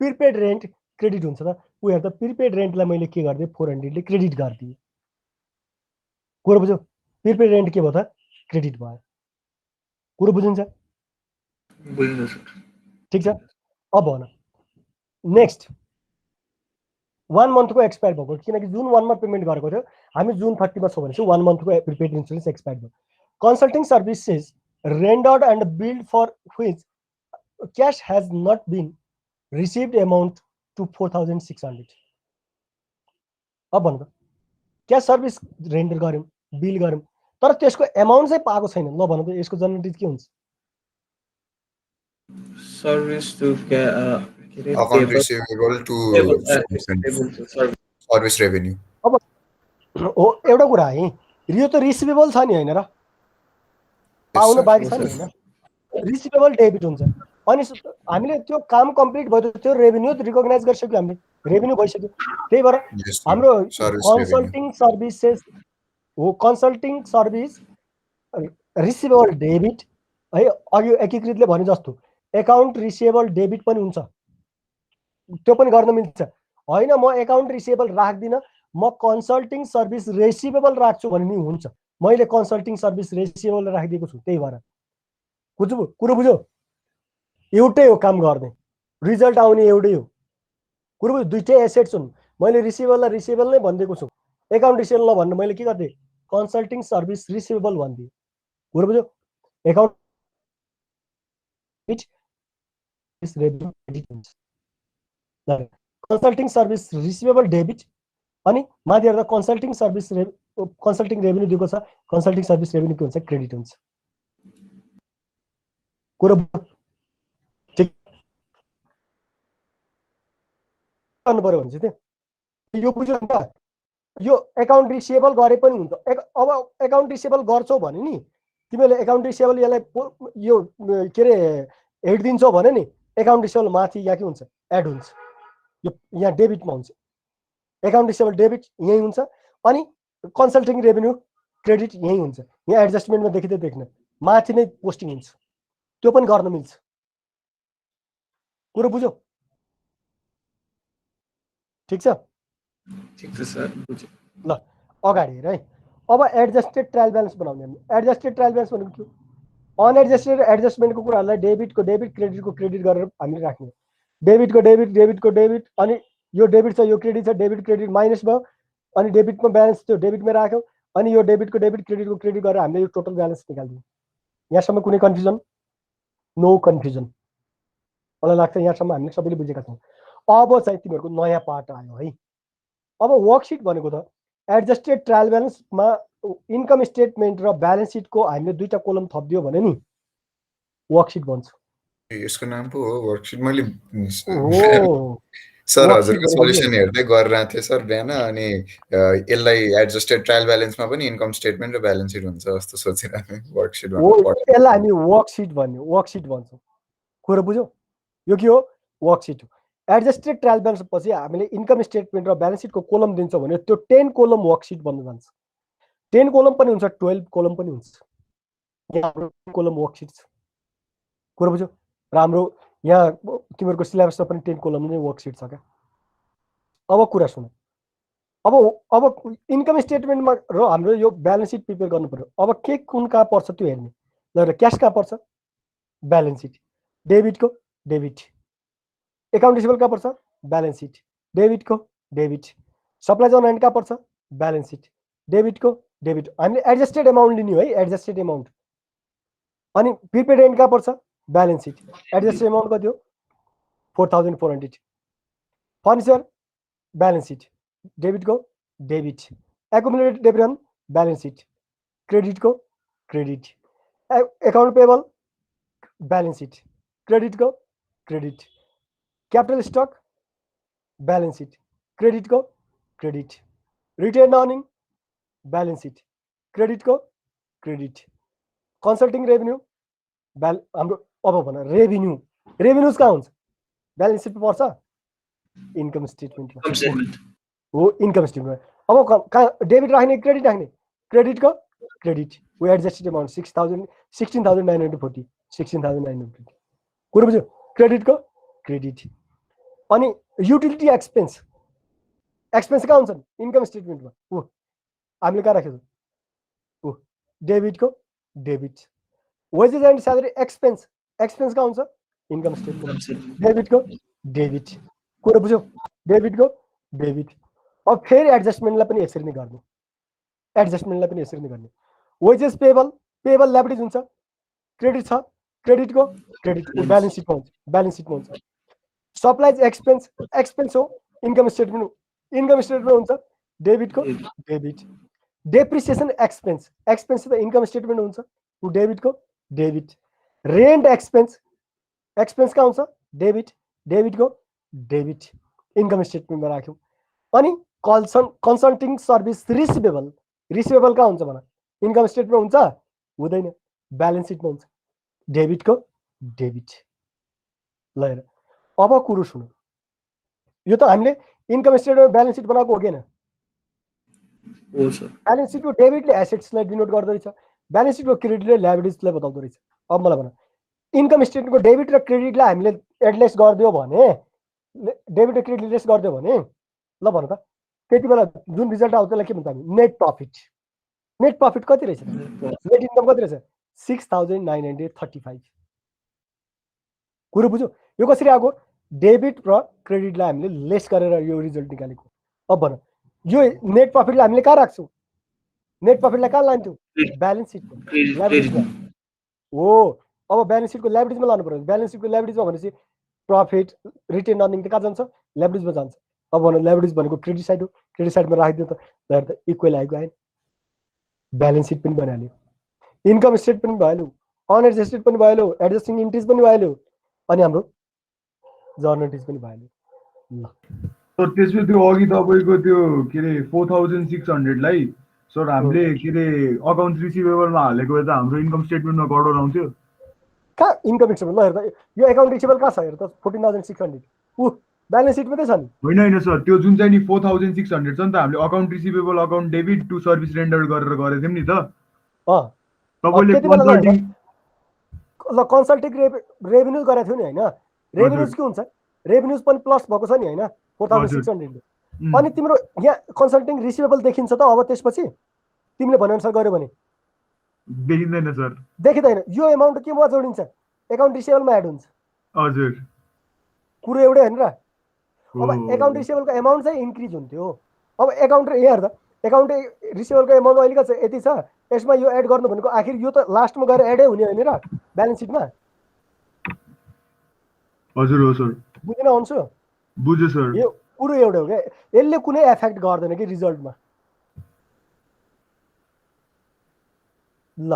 prepaid rent credit हुन्छ त। उ हेर त, प्रिपेड रेन्टलाई मैले के गरिदिएँ? 400 ले क्रेडिट गरिदिएँ। कुरो बुझ्यौ? प्रिपेड रेन्ट के भयो त? क्रेडिट भयो। कुरो बुझिन्छ? बुझिन्छ सर। ठिक छ। अब भन नेक्स्ट 1 मन्थको एक्सपायर भएको, किनकि June 1 मा पेमेन्ट गरेको थियो, हामी June 30 मा छौँ भनेपछि 1 मन्थको प्रिपेड इन्सुरेन्स एक्सपायर भयो। Consulting services rendered and billed for which cash has not been received amount to 4,600। अब भन त, क्याश सर्भिस रेन्डर गर्यौँ, बिल गर्यौँ, तर त्यसको एमाउन्ट चाहिँ पाएको छैन। ल भन त, यसको जनरेटिभ के हुन्छ? Service to account receivable to service revenue. अब हो, एउटा कुरा है, यो त रिसिभेबल छ नि, होइन र? पाउनु बाँकी छ नि, होइन? रिसिभेबल डेबिट हुन्छ। अनि हामीले त्यो काम कम्प्लिट भयो, त्यो रेभेन्यू रिकग्नाइज गरिसक्यो हामीले, रेभेन्यू भइसक्यो। त्यही भएर हाम्रो कन्सल्टिङ सर्भिसेस हो, कन्सल्टिङ सर्भिस रिसिभेबल डेबिट है। अघि एकीकृतले भने जस्तो एकाउन्ट रिसिभेबल डेबिट पनि हुन्छ। त्यो पनि गर्न मिल्छ होइन म एकाउन्ट रिसिभेबल राख्दिनँ म कन्सल्टिङ सर्भिस रिसिभेबल राख्छु भने नि हुन्छ मैले कन्सल्टिङ सर्भिस रिसिभेबल राखिदिएको छु त्यही भएर कुरो बुझ्यो एउटै हो काम गर्ने रिजल्ट आउने एउटै हो कुरो बुझ्यो दुईटै एसेट्स हुन् मैले रिसिभेबललाई रिसिभेबल नै भनिदिएको छु एकाउन्ट रिसिभेबल नभन्नु मैले के गर्दै कन्सल्टिङ सर्भिस रिसिभेबल भनिदिएँ कुरो बुझ्यो account consulting service receivable debit अनि माथि हेर्दा कन्सल्टिङ रेभेन्यू दिएको छ कन्सल्टिङ सर्भिस रेभेन्यू के हुन्छ क्रेडिट हुन्छ कुरो ठिक गर्नु पर्यो भने चाहिँ यो बुझ्यो नि त यो एकाउन्ट रिसिभेबल गरे पनि हुन्छ अब एकाउन्ट रिसिभेबल गर्छौ भने नि तिमीले एकाउन्ट रिसिभेबल यसलाई यो के अरे हेड दिन्छौ भने नि एकाउन्ट रिसिभेबल माथि यहाँ के हुन्छ एड हुन्छ यो यहाँ डेबिटमा हुन्छ एकाउन्ट रिसिभेबल डेबिट यही हुन्छ अनि कन्सल्टिङ रेभेन्यू क्रेडिट यही हुन्छ यहाँ एडजस्टमेन्टमा देखिँदै देख्न माथि नै पोस्टिङ हुन्छ त्यो पनि गर्न मिल्छ कुरो बुझ्यौ ठिक छ सर बुझ्यो ल अगाडि हेर है अब एडजस्टेड ट्रायल ब्यालेन्स बनाउने एडजस्टेड ट्रायल ब्यालेन्स भनेको के अनएडजस्टेड एडजस्टमेन्टको कुराहरूलाई डेबिटको डेबिट क्रेडिटको क्रेडिट गरेर हामीले राख्ने डेबिटको डेबिट अनि यो डेबिट छ यो क्रेडिट छ डेबिट क्रेडिट माइनस भयो अनि डेबिटमा ब्यालेन्स त्यो डेबिटमै राख्यौँ अनि यो डेबिटको डेबिट क्रेडिटको क्रेडिट गरेर हामीले यो टोटल ब्यालेन्स निकाल्दियौँ यहाँसम्म कुनै कन्फ्युजन नो कन्फ्युजन मलाई लाग्छ यहाँसम्म हामीले सबैले बुझेका छौँ अब चाहिँ तिमीहरूको नयाँ पार्ट आयो है अब वर्कसिट भनेको त एडजस्टेड ट्रायल ब्यालेन्समा इन्कम स्टेटमेन्ट र ब्यालेन्स सिटको हामीले दुईटा कोलम थपिदियो भने नि वर्कसिट भन्छ यसको नाम पो हो वर्कसिट मैले हो सर हजुरको सोल्युसन हेर्दै गरिरहेको थिएँ सर बिहान अनि यसलाई एडजस्टेड ट्रायल ब्यालेन्समा पनि इन्कम स्टेटमेन्ट र ब्यालेन्स सिट हुन्छ जस्तो सोचिरहेको वर्कसिट यसलाई हामी वर्कसिट भन्छौँ कुरो बुझ्यौ यो के हो वर्कसिट हो एडजस्टेड ट्रायल ब्यालेन्स पछि हामीले इन्कम स्टेटमेन्ट र ब्यालेन्स सिटको कोलम दिन्छौँ भने त्यो 10 कोलम वर्कसिट बन्न जान्छ 10 कोलम पनि हुन्छ 12 कोलम पनि हुन्छ यहाँ हाम्रो कोलम वर्कसिट छ कुरो बुझ्यौ र हाम्रो यहाँ तिमीहरूको सिलेबसमा पनि 10 कोलम नै वर्कसिट छ क्या अब कुरा सुन अब इन्कम स्टेटमेन्टमा र हाम्रो यो ब्यालेन्स सिट प्रिपेयर गर्नु पर्यो अब के कुन कहाँ पर्छ त्यो हेर्ने ल क्यास कहाँ पर्छ ब्यालेन्स सिट डेबिटको डेबिट एकाउन्ट रिसिभेबल कहाँ पर्छ ब्यालेन्स सिट डेबिटको डेबिट सप्लाइज अन ह्यान्ड कहाँ पर्छ ब्यालेन्स सिट डेबिटको डेबिट हामीले एडजस्टेड एमाउन्ट लिने हो है एडजस्टेड एमाउन्ट अनि प्रिपेड एन्ड कहाँ पर्छ ब्यालेन्स सिट एडजस्टेड एमाउन्ट कति हो 4400 फर्निचर ब्यालेन्स सिट डेबिटको debit accumulated debit balance sheet क्रेडिटको credit account payable balance sheet क्रेडिटको credit capital stock balance sheet क्रेडिटको credit retained earning balance sheet क्रेडिटको क्रेडिट कन्सल्टिङ रेभेन्यू हाम्रो अब भन रेभेन्युज कहाँ हुन्छ ब्यालेन्स सिट पर्छ इन्कम स्टेटमेन्टमा हो इन्कम स्टेटमेन्ट अब कहाँ डेबिट राख्ने क्रेडिट राख्ने क्रेडिटको क्रेडिट वी एडजस्टेड एमाउन्ट 16,940 16,940 कुरो बुझ्यो क्रेडिटको क्रेडिट अनि युटिलिटी एक्सपेन्स कहाँ हुन्छ इन्कम स्टेटमेन्टमा हो हामीले कहाँ राखेको हो डेबिटको debit wages and salary expense कहाँ हुन्छ इन्कम स्टेटमेन्ट डेबिटको डेबिट कुरो बुझ्यो डेबिटको डेबिट अब फेरि एडजस्टमेन्टलाई पनि यसरी नै गर्ने वेजेस पेबल ल्याबिलिटिज हुन्छ क्रेडिट छ क्रेडिटको क्रेडिट ब्यालेन्स सिटमा हुन्छ सप्लाइज एक्सपेन्स हो इन्कम स्टेटमेन्ट हुन्छ डेबिटको डेबिट डेप्रिसिएसन एक्सपेन्स त इन्कम स्टेटमेन्ट हुन्छ ऊ डेबिटको डेबिट रेन्ट एक्सपेन्स कहाँ हुन्छ डेबिटको डेबिट इन्कम स्टेटमेन्टमा राख्यौँ अनि कन्सल्टिङ सर्भिस रिसिभेबल कहाँ हुन्छ भन इन्कम स्टेटमेन्ट हुन्छ हुँदैन ब्यालेन्स सिटमा हुन्छ डेबिटको डेबिट ल हेर अब कुरो सुन यो त हामीले इन्कम स्टेटमेन्ट ब्यालेन्स सिट बनाएको हो कि होइन ब्यालेन्स सिटको डेबिटले एसेट्सलाई डिनोट गर्दो रहेछ ब्यालेन्स सिटको क्रेडिटले ल्याबिलिटिजलाई बताउँदो रहेछ अब मलाई भन इन्कम स्टेटमेन्टको डेबिट र क्रेडिटलाई हामीले एडलेस गरिदियो भने डेबिट र क्रेडिट लेस गरिदियो भने ल भन त त्यति बेला जुन रिजल्ट आउँछ त्यसलाई के भन्छ हामी नेट प्रफिट कति रहेछ नेट इन्कम कति रहेछ 6,935 कुरो बुझ्यो यो कसरी आएको डेबिट र क्रेडिटलाई हामीले लेस गरेर यो रिजल्ट निकालेको अब भन यो नेट प्रफिटलाई हामीले कहाँ राख्छौँ नेट प्रफिटलाई कहाँ लान्छौँ ब्यालेन्स सिटको लाइबिलिटीमा हो अब ब्यालेन्स सिटको लाइबिलिटीमा लानु पर्यो ब्यालेन्स सिटको लाइबिलिटीमा भनेपछि प्रफिट रिटेन अर्निङ त कहाँ जान्छ लाइबिलिटीमा जान्छ अब भन लाइबिलिटीज भनेको क्रेडिट साइड हो क्रेडिट साइडमा राखिदियो त इक्वल आएको आएन ब्यालेन्स सिट पनि बनाइहाल्यो इन्कम स्टेट पनि भइहाल्यो अनएडजस्टेड पनि भइहाल्यो एडजस्टिङ इन्ट्रिज पनि भइहाल्यो अनि हाम्रो जर्नल इन्ट्रिज पनि भइहाल्यो ल सर त्यसपछि त्यो अघि तपाईँको त्यो के अरे 4,600 लाई सर हामीले के अरे अकाउन्ट रिसिभेबलमा हालेको त हाम्रो इन्कम स्टेटमेन्टमा गडबड आउँथ्यो कहाँ इन्कम स्टेटमेन्ट ल हेर त यो अकाउन्ट रिसिभेबल कहाँ छ हेर त 14,600 ब्यालेन्स सिट मात्रै छ नि होइन सर त्यो जुन चाहिँ नि 4,600 छ नि त हामीले account receivable account debit to service render गरेर गरेको थियौँ नि त तपाईँले कन्सल्टिङ ल कन्सल्टिङ रेभेन्यू गरेको थियो नि होइन रेभेन्यूज के हुन्छ रेभेन्यूज पनि प्लस भएको छ नि होइन 4,600 अनि तिम्रो यहाँ कन्सल्टिङ रिसिभेबल देखिन्छ त अब त्यसपछि तिमीले भनेअनुसार गर्यो भने देखिँदैन सर देखिँदैन यो एमाउन्ट केमा जोडिन्छ एकाउन्ट रिसिभेबलमा एड हुन्छ हजुर कुरो एउटै होइन र अब एकाउन्ट रिसिभेबलको एमाउन्ट चाहिँ इन्क्रिज हुन्थ्यो अब एकाउन्ट यहाँ हेर्दा एकाउन्ट रिसिभेबलको एमाउन्ट अहिले कति छ यति छ यसमा यो एड गर्नु भनेको आखिर यो त लास्टमा गएर एडै हुने होइन र ब्यालेन्स सिटमा हजुर हो सर बुझेन हुन्छु बुझ्यो सर यो कुरो एउटै हो क्या यसले कुनै एफेक्ट गर्दैन कि रिजल्टमा ल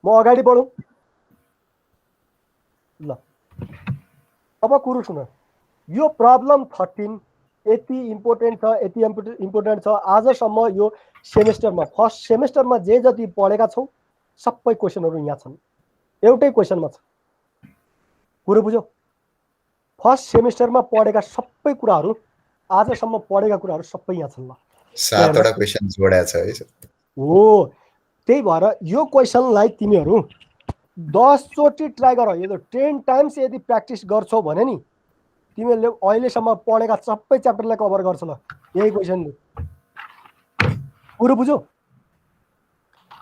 म अगाडि बढौँ ल अब कुरो सुन यो प्रब्लम 13 यति इम्पोर्टेन्ट छ यति इम्पोर्टेन्ट छ आजसम्म यो सेमेस्टरमा फर्स्ट सेमेस्टरमा जे जति पढेका छौँ सबै क्वेसनहरू यहाँ छन् एउटै क्वेसनमा छ कुरो बुझ्यौ फर्स्ट सेमेस्टरमा पढेका सबै कुराहरू आजसम्म पढेका कुराहरू सबै यहाँ छन् ल 7वटा क्वेसन जोडेको छ है हो त्यही भएर यो क्वेसनलाई तिमीहरू 10 चोटि ट्राई गर यो 10 टाइम्स यदि प्र्याक्टिस गर्छौ भने नि तिमीहरूले अहिलेसम्म पढेका सबै च्याप्टरलाई कभर गर्छ ल यही क्वेसनले कुरो बुझ्यौ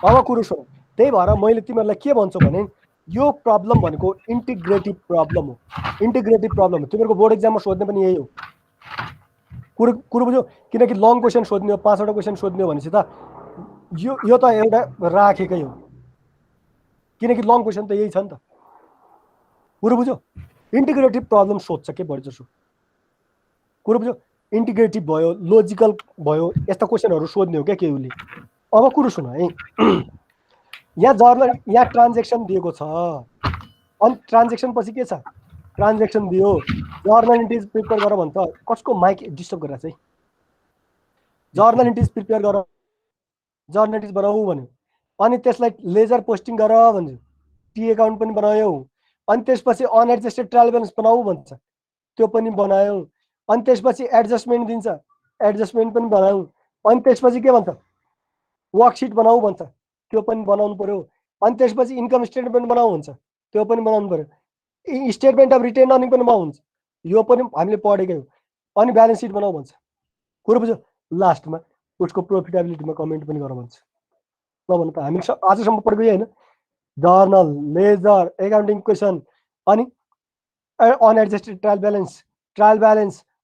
अब कुरो सुन त्यही भएर मैले तिमीहरूलाई के भन्छु भने यो प्रब्लम भनेको इन्टिग्रेटिभ प्रब्लम हो तिमीहरूको बोर्ड एक्जाममा सोध्ने पनि यही हो कुरो बुझ्यौ किनकि लङ क्वेसन सोध्ने हो 5वटा क्वेसन सोध्ने हो भनेपछि त यो त एउटा राखेकै हो किनकि लङ क्वेसन त यही छ नि त कुरो बुझ्यौ इन्टिग्रेटिभ प्रब्लम सोध्छ के बढी जसो कुरो बुझ्यौ इन्टिग्रेटिभ भयो लोजिकल भयो यस्ता क्वेसनहरू सोध्ने हो क्या के उसले अब कुरो सुन है यहाँ जर्नल यहाँ ट्रान्जेक्सन दिएको छ अनि ट्रान्जेक्सन पछि के छ ट्रान्जेक्सन दियो जर्नल इन्ट्रिज प्रिपेयर गर भन्छ कसको माइक डिस्टर्ब गरेर चाहिँ जर्नल इन्ट्रिज प्रिपेयर गर जर्नल इन्ट्रिज बनाऊ भन्यो अनि त्यसलाई लेजर पोस्टिङ गर भन्छ टी एकाउन्ट पनि बनायौ अनि त्यसपछि अनएडजस्टेड ट्रायल ब्यालेन्स बनाऊ भन्छ त्यो पनि बनायौ अनि त्यसपछि एडजस्टमेन्ट दिन्छ एडजस्टमेन्ट पनि बनाऊ अनि त्यसपछि के भन्छ वर्कसिट बनाऊ भन्छ त्यो पनि बनाउनु पर्यो अनि त्यसपछि इन्कम स्टेटमेन्ट बनाऊ भन्छ त्यो पनि बनाउनु पर्यो स्टेटमेन्ट अफ रिटेन अर्निङ पनि बनाऊ भन्छ यो पनि हामीले पढेकै हो अनि ब्यालेन्स सिट बनाऊ भन्छ कुरो बुझ्यो लास्टमा उसको प्रोफिटेबिलिटीमा कमेन्ट पनि गर भन्छ ल भन्नु त हामी आजसम्म पढेको होइन जर्नल लेजर एकाउन्टिङ क्वेसन अनि unadjusted trial balance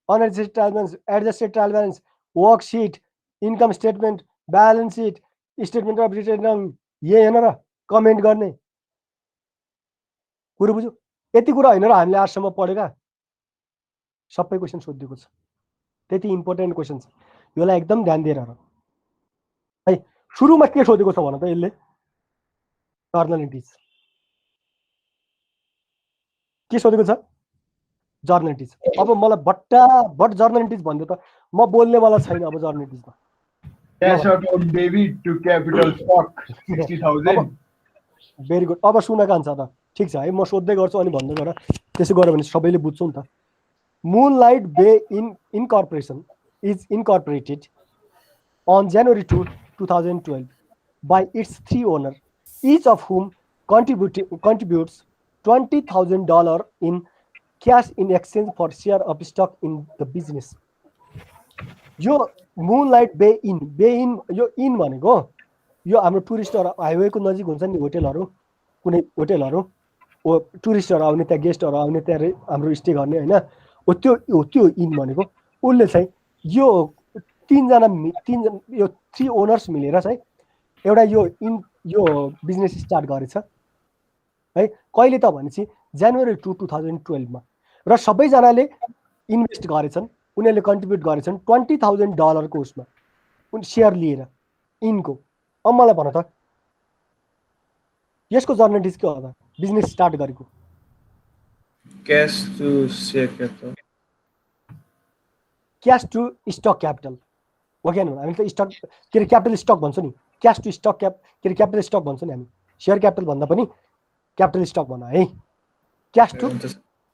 unadjusted trial balance adjusted trial balance worksheet income statement balance sheet statement of retain यही होइन र कमेन्ट गर्ने कुरो बुझ्यो यति कुरा होइन र हामीले आजसम्म पढेका सबै क्वेसन सोधिदिएको छ त्यति इम्पोर्टेन्ट क्वेसन छ यसलाई एकदम ध्यान दिएर है सुरुमा के सोधेको छ भन त यसले जर्नल इन्ट्रिज के सोधेको छ जर्नल इन्ट्रिज अब मलाई भट्टाभट जर्नल इन्ट्रिज भन्यो त म बोल्नेवाला छैन अब जर्नल इन्ट्रिजमा Cash out on debit to capital stock 60,000. Very good अब सुन कान्छ त ठिक छ है म सोध्दै गर्छु अनि भन्दै गर त्यसो गर्यो भने सबैले बुझ्छौँ नि त Moonlight Bay Incorporation is incorporated on January 2, 2012 by its 3 owners, each of whom contributes $20,000 in cash in exchange for share of stock in the business. यो मुनलाइट बे इन यो इन भनेको यो हाम्रो टुरिस्टहरू हाइवेको नजिक हुन्छ नि होटेलहरू, कुनै होटेलहरू टुरिस्टहरू आउने, त्यहाँ गेस्टहरू आउने, त्यहाँ हाम्रो स्टे गर्ने होइन, हो त्यो इन भनेको। उसले चाहिँ यो तीनजना यो 3 ओनर्स मिलेर चाहिँ एउटा यो बिजनेस स्टार्ट गरेछ है। कहिले त भनेपछि जनवरी 2, 2012 र सबैजनाले इन्भेस्ट गरेछन्, उनीहरूले कन्ट्रिब्युट गरेछन् $20,000 को उसमा सेयर लिएर इनको। अब मलाई भन त यसको जर्नलिस्ट के हो त बिजनेस स्टार्ट गरेको? Cash to share capital, cash to stock capital हो कि हामी त स्टक के अरे क्यापिटल स्टक भन्छौँ नि, क्यास टु स्टक के अरे क्यापिटल स्टक भन्छौँ नि हामी, सेयर क्यापिटल भन्दा पनि क्यापिटल स्टक भन है, क्यास टु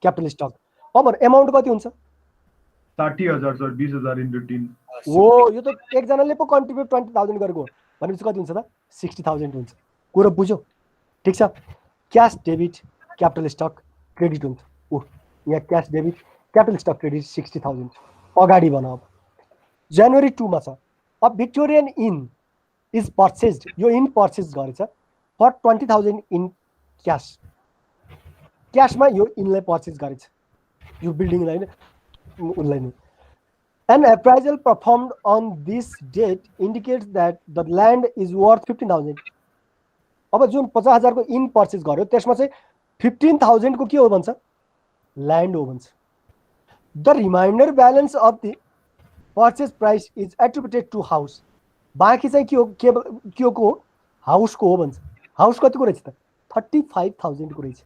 क्यापिटल स्टक। अब एमाउन्ट कति हुन्छ? 60,000 सर, 20,000 into 10। हो यो त एकजनाले पो कन्ट्रिब्युट 20,000 गरेको भनेपछि कति हुन्छ त? 60,000 हुन्छ। कुरो बुझ्यो? ठिक छ। Cash debit capital stock credit हुन्छ। यहाँ cash debit capital stock credit 60,000 अगाडि भन। अब जनवरी 2 मा छ। अब भिक्टोरियन इन इज पर्चेस्ड, यो इन पर्चेज गरेछ फर 20,000 इन क्यास। क्यासमा यो इनलाई पर्चेज गरेछ, यो बिल्डिङलाई नै उसलाई नै। An appraisal performed on this date indicates that the land is worth 15,000. अब जुन 50,000 को इन पर्चेज गर्यो त्यसमा चाहिँ 15,000 को के हो भन्छ? ल्यान्ड हो भन्छ। The reminder balance of the purchase price is attributed to house. बाँकी चाहिँ के हो? हाउसको हो भन्छ। हाउस कतिको रहेछ त? 35,000 को रहेछ।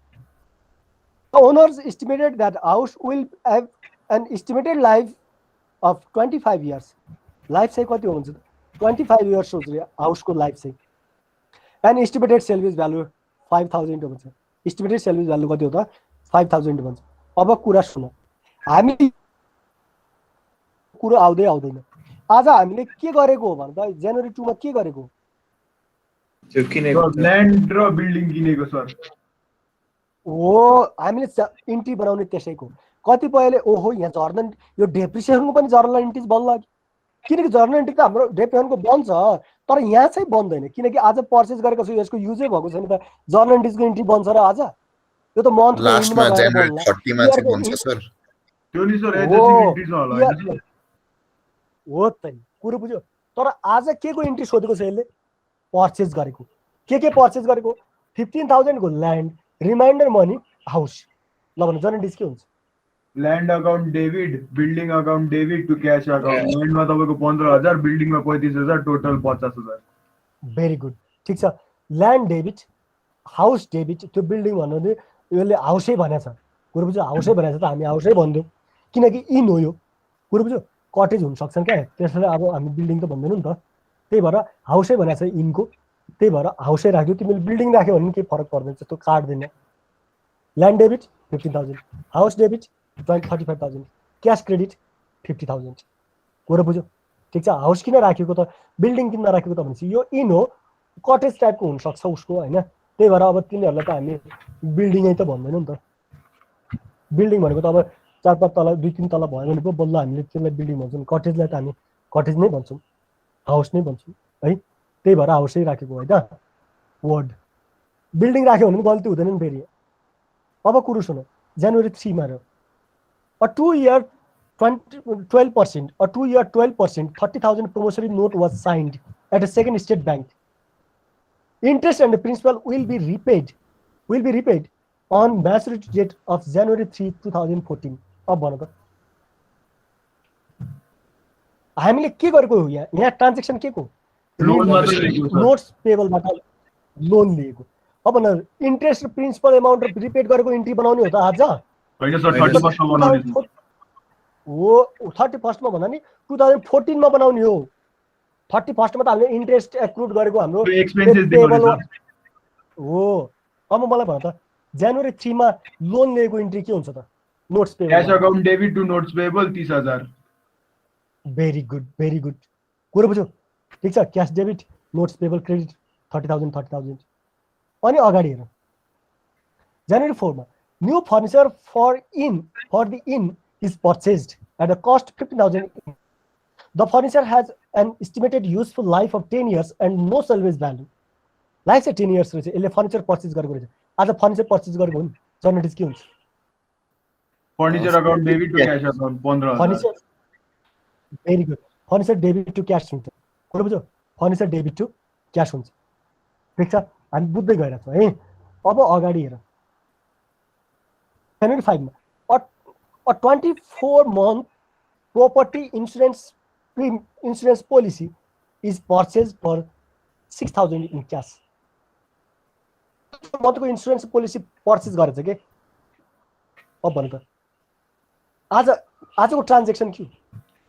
The owners estimated that house will have an estimated life of 25 years. Life चाहिँ कति हो भन्छ? 25 years सोच रहे हाउसको लाइफ चाहिँ। एन्ड एस्टिमेटेड सेल्वेज भ्यालु 5,000 हो भन्छ। एस्टिमेटेड सेल्वेज भ्यालु कति हो त? 5,000 भन्छ। अब कुरा सुन, हामी कुरो आउँदैन। आज हामीले के गरेको हो भन्दा जनवरी 2 मा के गरेको? त्यो किनेको ल्यान्ड र बिल्डिङ किनेको सर। हो हामीले इन्ट्री बनाउने त्यसैको। कतिपयले ओहो यहाँ जर्नल यो डेप्रिसिएसनको पनि जर्नल इन्ट्रिज बन्द, किनकि जर्नल इन्ट्री त हाम्रो डेप्रिसिएसनको बन्द छ तर यहाँ चाहिँ बन्दैन, किनकि आज पर्चेज गरेको छु यसको युजै भएको छैन त जर्नल इन्ट्रिजको इन्ट्री बन्छ र आज? यो त मन्थ लास्टमा जनवरी 30 मा चाहिँ बन्छ सर। त्यो नि सर एडजस्टिङ इन्ट्रिज होला हैन? हो त कुरो बुझ्यो। तर आज के को इन्ट्री सोधेको छ यसले? पर्चेज गरेको। के पर्चेज गरेको? 15,000 को ल्यान्ड, रिमाइन्डर मनी, हाउस। ल भन्नु जर्नल इन्ट्रिज के हुन्छ? Land account debit, building account debit to cash account. ल्यान्डमा तपाईको 15,000, बिल्डिङमा 35,000, टोटल 50,000। भेरी गुड, ठिक छ। Land debit, house debit. त्यो बिल्डिङ भन्नु भने यसले हाउसै भनेछ। कुरो बुझ्यो? हाउसै भनेछ त हामी हाउसै भनिदिउँ, किनकि इन हो यो। कुरो बुझ्यो? कटेज हुन सक्छन् क्या, त्यसले अब हामी बिल्डिङ त भन्दैनौँ नि त। त्यही भएर हाउसै भनेछ इनको, त्यही भएर हाउसै राख्यो। तिमीले बिल्डिङ राख्यो भने केही फरक पर्दैन, त्यो काट्दैन। Land debit 15,000, house debit 35,000, cash credit 50,000। कुरो बुझ्यो? ठिक छ। हाउस किन राखेको त, बिल्डिङ किन नराखेको त भनेपछि यो इन हो, कटेज टाइपको हुनसक्छ उसको होइन। त्यही भएर अब तिनीहरूलाई त हामी बिल्डिङै त भन्दैनौँ नि त। बिल्डिङ भनेको त अब 4-5 तला 2-3 तला भयो भने पो बल्ल हामीले त्यसलाई बिल्डिङ भन्छौँ। कटेजलाई त हामी कटेज नै भन्छौँ, हाउस नै भन्छौँ है। त्यही भएर हाउसै राखेको होइन वर्ड। बिल्डिङ राख्यो भने पनि गल्ती हुँदैन नि फेरि। अब कुरो सुन, जनवरी 3 मा a 2-year 12%, a 2-year 12% 30,000 promissory note was signed at a second state bank. Interest and the principal will be repaid on maturity date of January 3, 2014. अब भन त हामीले के गरेको हो? यहाँ ट्रान्जेक्सन के को? नोट्स पेबलबाट लोन लिएको। अब न इन्ट्रेस्ट र प्रिन्सिपल एमाउन्ट र रिपेड गरेको इन्ट्री बनाउने हो त आज? हैन सर, 31 मा बनाउने हो। 31 मा भन्दा नि 2014 मा बनाउने हो। 31 मा त हामीले इन्ट्रेस्ट एक्रुड गरेको हाम्रो एक्सपेन्सेस पेबल हो। अब मलाई भन त जनवरी 3 मा लोन लिएको इन्ट्री के हुन्छ त? Notes payable, cash account debit to notes payable 30,000। Very good, very good. कुरो बुझ्यो? ठिक छ। Cash debit, notes payable credit 30,000। अनि अगाडि हेरौँ जनवरी 4 मा New furniture for the inn is purchased at a cost 50,000. The furniture has an estimated useful life of 10 years and no salvage value. Life चाहिँ 10 years रहेछ यसले फर्निचर पर्चेज गरेको रहेछ आज फर्निचर पर्चेज गरेको हो नि जनरेटिज के हुन्छ furniture account debit to cash account 15,000 furniture very good furniture debit to cash हुन्छ कुरा बुझ्यो फर्निचर डेबिट टु क्यास हुन्छ ठिक छ हामी बुझ्दै गइरहेको छौँ है अब अगाडि हेर January 5 मा a 24-month property insurance policy is purchased for 6,000 in cash. मन्तको इन्स्योरेन्स पोलिसी पर्चेज गरेछ के अब भन्नु त आजको ट्रान्ज्याक्सन के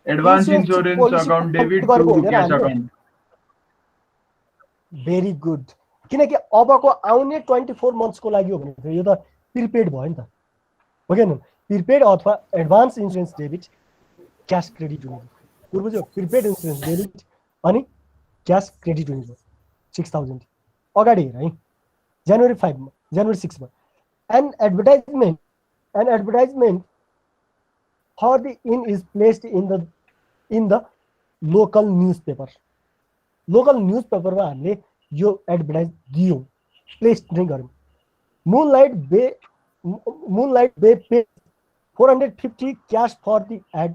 advance insurance account debit to cash account very good किनकि अबको आउने 24 मन्थ्सको लागि हो भने यो त प्रिपेड भयो नि त हो कि प्रिपेड अथवा advance insurance debit cash credit हुने कुरो बुझ्यो प्रिपेड इन्स्योरेन्स डेबिट अनि क्याश क्रेडिट हुने 6,000 अगाडि हेर है January 5 मा January 6 मा an advertisement for the inn is placed in the local newspaper मा हामीले यो एडभर्टाइज दियौं प्लेस नै गर्यौं Moonlight Bay pays 450 cash for the ad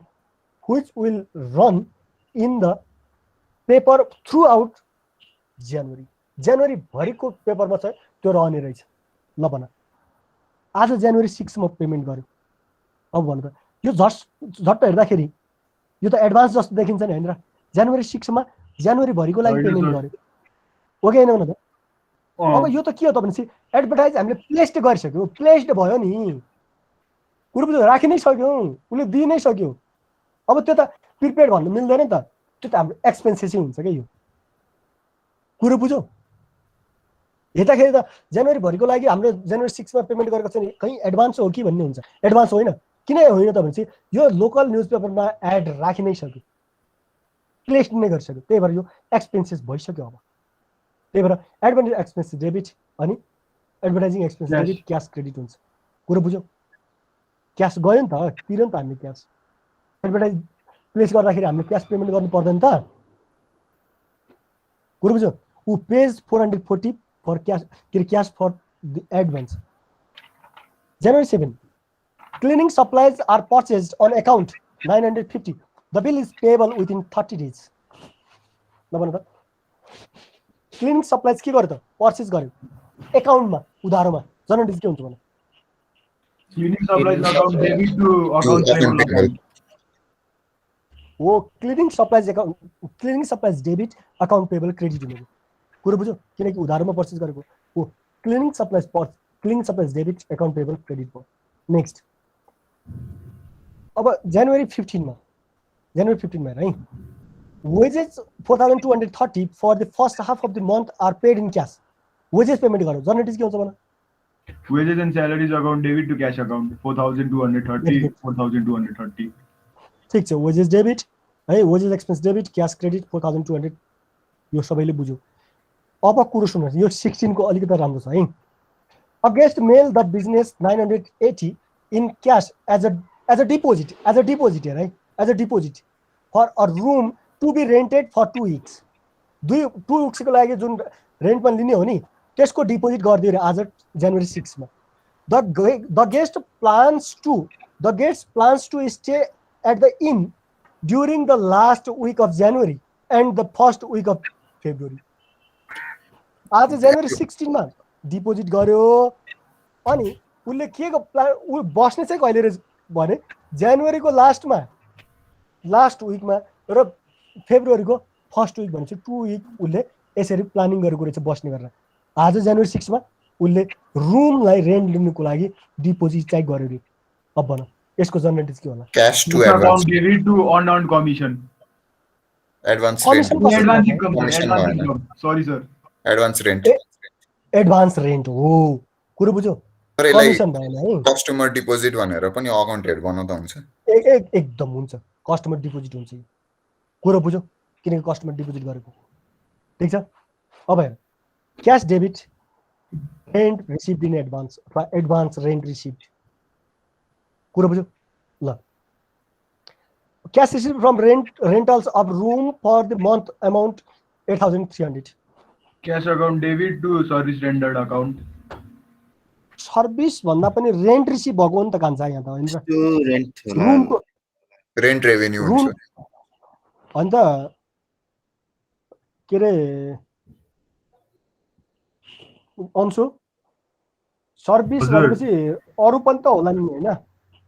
which will run in the paper throughout January भरिको पेपरमा चाहिँ त्यो रहने रहेछ ल भन आज January 6 मा पेमेन्ट गर्यो अब भन्नु त यो झट्ट हेर्दाखेरि यो त एडभान्स जस्तो देखिन्छ नि हैन र January 6 मा January भरिको लागि पेमेन्ट गर्यो हो कि हैन भन त अब यो त के हो त भनेपछि एडभर्टाइज हामीले प्लेस्ड गरिसक्यो प्लेस्ड भयो नि कुरो बुझ्यो राखि नै सक्यौ उले दिइ नै सक्यो अब त्यो त प्रिपेड भन्नु मिल्दैन नि त त्यो त हाम्रो एक्सपेन्सेस हुन्छ के यो कुरो बुझ्यो हेर्दाखेरि त जनवरी भरिको लागि हाम्रो January 6 मा पेमेन्ट गरेको छ नि कहीं एडभान्स हो कि भन्ने हुन्छ एडभान्स होइन किन होइन त भनेपछि यो लोकल न्युजपेपरमा एड राखि नै सक्यो प्लेस्ड नै गरिसक्यो त्यही भएर यो एक्सपेन्सेस भइसक्यो अब त्यही भएर एडभान्स एक्सपेन्स डेबिट अनि advertising expense debit cash credit हुन्छ कुरो बुझ्यौ क्याश गयो नि त तिर्यो नि त हामीले क्याश एडभर्टाइज प्लेस गर्दाखेरि हामीले क्याश पेमेन्ट गर्नु पर्दैन त कुरो बुझ्यौ उ page 440 for cash for the advance. January 7 cleaning supplies are purchased on account 950 the bill is payable within 30 days ल भन त क्लिनिङ सप्लाइज के गर्यो त पर्चेज गर्यो अकाउन्टमा उधारोमा जनरेटिज के हुन्छ भन cleaning supplies account debit to account हो cleaning supplies debit account payable credit हुने कुरो बुझ्यो किनकि उधारोमा पर्चेज गरेको हो cleaning supplies debit account payable credit भयो नेक्स्ट अब January 15 मा है wages 4,230 for the first half of the month are paid in cash wages payment गर्यो जनरेटिज के हुन्छ भन wages and salaries account debit to cash account 4,230 ठीक छ wages डेबिट है wages expense debit cash credit 4,200 यो सबैले बुझ्यो अब कुरो सुन्नुस् यो 16 को अलिकति राम्रो छ है against mail the business 980 in cash as a deposit है as a deposit for a room to be rented for 2 weeks 2 weeks को लागि जुन रेन्टमा लिने हो नि त्यसको डिपोजिट गरिदियो रे आज January 6 मा the guest plans to stay at the inn during the last week of January and the first week of February आज January 16 मा डिपोजिट गर्यो अनि उले के को प्लान उ बस्ने चाहिँ कहिले रे भने January को लास्ट वीकमा र February को फर्स्ट वीक भनेपछि 2 week उले यसरी प्लानिङ गरेको रहेछ बस्ने गरेर आज January 6 मा उले रुमलाई रेन्ट लिनुको लागि डिपोजिट चाहिँ गर्यो रे अब भन यसको जनरेटिज के होला cash to advance debit to unearned commission advance rent हो कुरो बुझ्यो तर कमिसन भएन है कस्टमर डिपोजिट भनेर पनि अकाउन्ट हेड बनाउँदा हुन्छ एकदम हुन्छ कस्टमर डिपोजिट हुन्छ कुरो बुझ्यो किनकि कस्टमर डिपोजिट गरेको ठीक छ अब हेर cash debit rent received in advance अथवा एडभान्स रेन्ट रिसिभड कुरा बुझ्यो ल cash receive from rentals of room for the month amount 8300 cash account debit to service rendered account service भन्दा पनि रेन्ट रिसिभ भएको हो नि त कान्छ यहाँ त होइन त्यो रेन्ट होला रुमको रेन्ट रेभेन्यू रुम हुन्छ अन्त के अरे अंशु सर्भिस हजुर। भनेपछि अरू पनि त होला नि होइन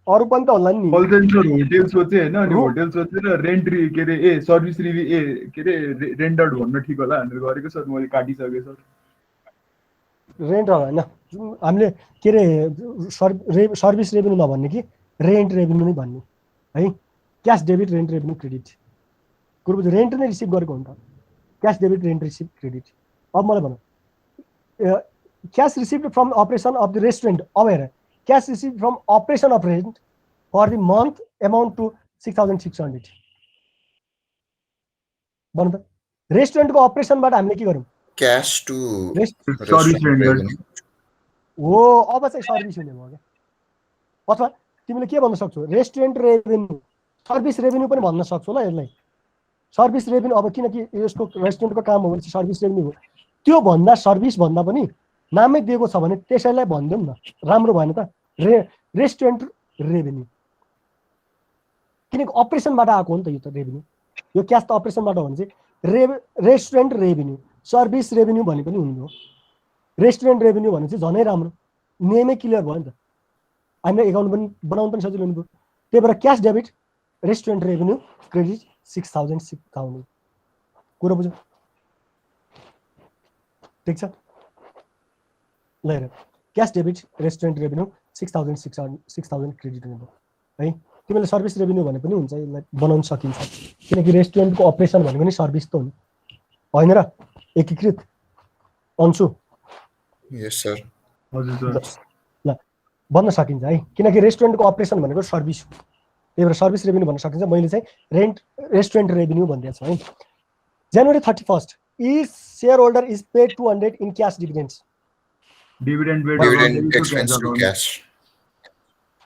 अरू पनि त होला नि सर होटेल सोचे होइन अनि रु- होटेल सोचेर रेन्ट के अरे सर्भिस रिभ्यू के अरे रेन्डर्ड भन्न ठिक होला भनेर गरेको सर मैले काटिसकेँ सर रेन्ट होइन जुन हामीले के अरे सर्भिस रेभेन्यू नभन्ने कि रेन्ट रेभेन्यू नै भन्ने है cash debit rent revenue credit कुरो बुझ्यो रेन्ट नै रिसिभ गरेको हो नि त cash debit rent receive credit अब मलाई भन cash receive from operation of the restaurant अब हेर cash receive from operation of rent for the month amount to 6600 भन्नु त रेस्टुरेन्टको अपरेसनबाट हामीले के गर्यौँ क्यास टु सर्भिस रेन्डर्ड हो अब चाहिँ सर्भिस हुने भयो क्या अथवा तिमीले के भन्न सक्छौ रेस्टुरेन्ट रेभेन्यू सर्भिस रेभेन्यू पनि भन्न सक्छौ ल यसलाई सर्भिस रेभेन्यू अब किनकि यसको रेस्टुरेन्टको काम हो भने चाहिँ सर्भिस रेभेन्यू हो त्यो भन्दा सर्भिस भन्दा पनि नामै दिएको छ भने त्यसैलाई भनिदिउँ न राम्रो भएन त रेस्टुरेन्ट रेभेन्यू किनकि अपरेसनबाट आएको हो नि त यो त रेभेन्यू यो क्यास त अपरेसनबाट हो भने चाहिँ रेस्टुरेन्ट रेभेन्यू सर्भिस रेभेन्यू भने पनि हुने हो रेस्टुरेन्ट रेभेन्यू भने चाहिँ झनै राम्रो नेमै क्लियर भयो नि त हामीले एकाउन्ट पनि बनाउनु पनि सजिलो हुने भयो त्यही भएर cash debit restaurant revenue credit 6000 कुरा बुझ्यो ठिक छ ल हेर cash debit restaurant revenue 6000 credit हुने भयो है तिमीले सर्भिस रेभेन्यू भने पनि हुन्छ यसलाई बनाउन सकिन्छ किनकि रेस्टुरेन्टको अपरेसन भनेको नि सर्भिस त हो नि होइन र एकीकृत अंशु यस सर हजुर सर ल भन्न सकिन्छ है किनकि रेस्टुरेन्टको अपरेसन भनेको सर्भिस हो त्यही भएर सर्भिस रेभेन्यू भन्न सकिन्छ मैले चाहिँ रेस्टुरेन्ट रेभेन्यू भनिदिएको छु है January 31 is share holder is paid 200 in cash dividends dividend dividend expense to cash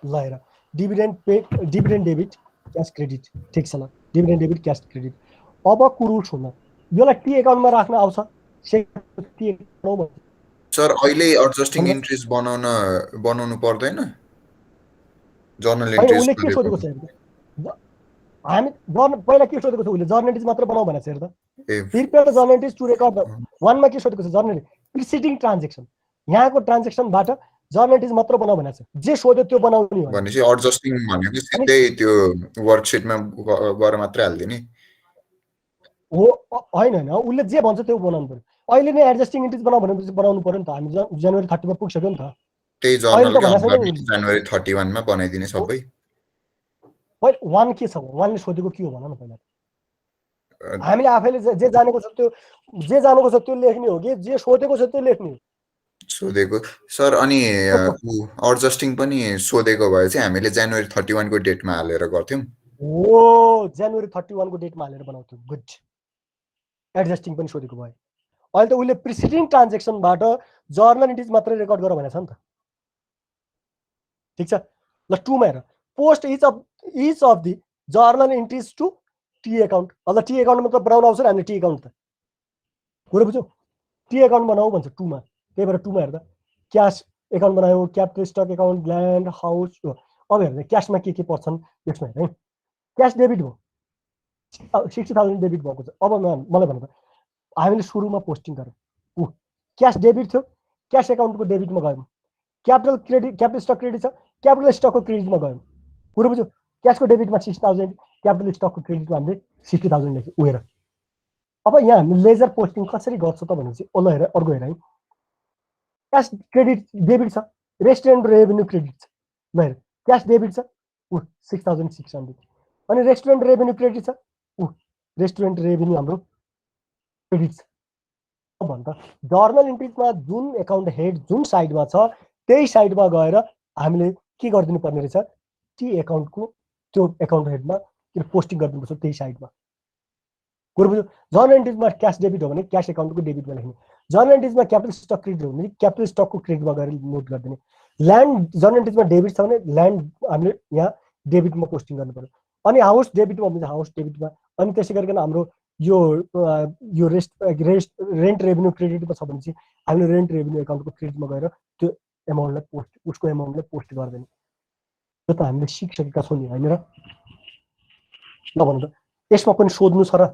ल हेर डिभिडेन्ड डेबिट क्यास क्रेडिट ठिक छ ल डिभिडेन्ड डेबिट क्यास क्रेडिट अब कुरो सुन यसलाई टी एकाउन्टमा राख्न आउँछ टी एकाउन्ट सर अहिले एडजस्टिङ इन्ट्रेस्ट बनाउनु पर्दैन जर्नल उसले के इन्ट्रेस्ट सोधेको छ हेर्दा हामी पहिला के सोधेको छ उसले जर्नलिस्ट मात्र बनाऊ भनेको छ हेर्दा प्रिपेयर जर्नलिस्ट टु रेकर्ड वानमा के सोधेको छ जर्नलिस्ट प्रिसिडिङ ट्रान्जेक्सन यहाँको ट्रान्जेक्सनबाट जर्नलिस्ट मात्र बनाऊ भनेको छ जे सोध्यो त्यो बनाउने हो भनेपछि एडजस्टिङ भनेको सिधै त्यो वर्कसिटमा गएर मात्रै हाल्दिने हो होइन होइन उसले जे भन्छ त्यो बनाउनु पर्यो अहिले नै एडजस्टिङ इन्ट्रेस्ट बनाऊ भनेपछि बनाउनु पर्यो नि त हामी जनवरी 30 मा पुगिसक्यो नि त त्यही जर्नल जनवरी 31 मा बनाइदिने सबै वान के छ वानले सोधेको के हो भन न पहिला हामीले आफैले जे जानेको छ त्यो लेख्ने हो कि जे सोधेको छ त्यो लेख्ने हो सोधेको सर अनि एडजस्टिङ पनि सोधेको भए चाहिँ हामीले जनवरी 31 को डेटमा हालेर गर्थ्यौं ओ जनवरी 31 को डेटमा हालेर बनाउँथ्यौं गुड एडजस्टिङ पनि सोधेको भए अहिले त उले प्रिसिडिङ ट्रान्जेक्सनबाट जर्नल इन्ट्रिज मात्र रेकर्ड गर भनेछ नि त ठीक छ ल 2 मा हेर post each of the journal entries to T account अब टी अकाउन्ट मतलब बनाउन आउँछ हामीले टी अकाउन्ट त कुरा बुझ्यौ टी अकाउन्ट बनाऊ भन्छ 2 मा त्यही भएर 2 मा हेर्दा क्याश अकाउन्ट बनायो capital stock account land house अब हेर्दा क्याशमा के पर्छन् यसमा हेर क्याश डेबिट भयो 60000 डेबिट भएको छ अब मलाई भन्नु हामीले सुरुमा पोस्टिङ गर्यौं क्याश डेबिट थियो क्याश अकाउन्टको डेबिटमा गयौं क्यापिटल स्टक क्रेडिट छ क्यापिटल स्टकको क्रेडिटमा गयौं कुरा बुझ्यौ क्याशको डेबिटमा 6000 क्यापिटल स्टकको क्रेडिटमा हामीले 60000 लेख्यौं उहेर अब यहाँ हामी लेजर पोस्टिङ कसरी गर्छ त भनेपछि ओला हेर अर्को हेर है क्याश क्रेडिट डेबिट छ रेस्टुरेन्ट रेभेन्यू क्रेडिट छ ल हेर क्याश डेबिट छ 6600 अनि रेस्टुरेन्ट रेभेन्यू क्रेडिट छ रेस्टुरेन्ट रेभेन्यू हाम्रो क्रेडिट छ अब भन्छ जर्नल इन्ट्रीमा जुन अकाउन्ट हेड जुन साइडमा छ त्यही साइडमा गएर हामीले के गर्दिनु पर्ने रहेछ टी अकाउन्टको त्यो अकाउन्ट हेडमा के पोस्टिङ गर्दिनु पर्छ त्यही साइडमा कुरा बुझ्यो जर्नल इन्ट्रीमा क्याश डेबिट हो भने क्याश अकाउन्टको डेबिटमा लेख्ने जर्नल एन्ट्रिजमा क्यापिटल स्टक क्रेडिट हो भने क्यापिटल स्टकको क्रेडिटमा गएर नोट गरिदिने। ल्यान्ड जर्नल एन्ट्रिजमा डेबिट छ भने ल्यान्ड हामीले यहाँ डेबिटमा पोस्टिङ गर्नु पर्यो। अनि हाउस डेबिटमा हुन्छ हाउस डेबिटमा। अनि त्यसै गरिकन हाम्रो यो रेन्ट रेभेन्यू क्रेडिटमा छ भने चाहिँ हामीले रेन्ट रेभेन्यू एकाउन्टको क्रेडिटमा गएर त्यो एमाउन्टलाई उसको एमाउन्टलाई पोस्ट गरिदिने। यो त हामीले सिकिसकेका छौँ नि होइन र? ल भन्नु त यसमा पनि सोध्नु छ र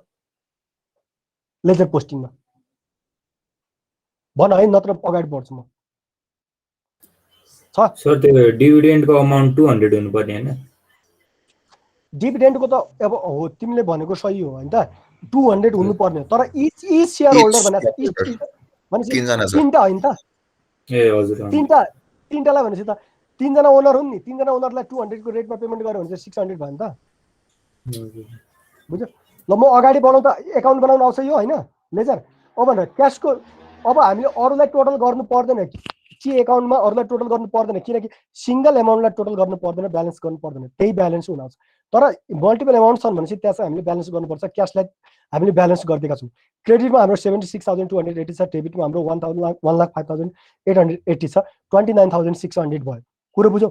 लेजर पोस्टिङमा भन है, नत्र अगाडि बढ्छु म। छ सर त्यो डिभिडेन्डको अमाउन्ट 200 हुनुपर्ने हैन? डिभिडेन्डको त अब हो तिमीले भनेको सही हो हैन त, 200 हुनुपर्ने। तर इच शेयर होल्डर भनेपछि तीनटा हैन त? ए हजुर तीनटालाई भनेपछि त तीनजना ओनर हुन् नि, तीनजना ओनरलाई 200 को रेटमा पेमेन्ट गर्यो भने चाहिँ 600 भयो नि त। बुझ्यो? ल म अगाडि बढाउँ त, एकाउन्ट बनाउन आउँछ यो हैन लेजर। अब भनेर क्यासको अब हामीले अरूलाई टोटल गर्नु पर्दैन कि एकाउन्टमा अरूलाई टोटल गर्नु पर्दैन, किनकि सिंगल एमाउन्टलाई टोटल गर्नु पर्दैन, ब्यालेन्स गर्नु पर्दैन, त्यही ब्यालेन्स हुन आउँछ। तर मल्टिपल एमाउन्ट छन् भनेपछि त्यहाँ चाहिँ हामीले ब्यालेन्स गर्नुपर्छ। क्यासलाई हामीले ब्यालेन्स गरिदिएका छौँ। क्रेडिटमा हाम्रो 76,280 छ, डेबिटमा हाम्रो 1,05,880 छ, 29,600 भयो। कुरो बुझ्यौ?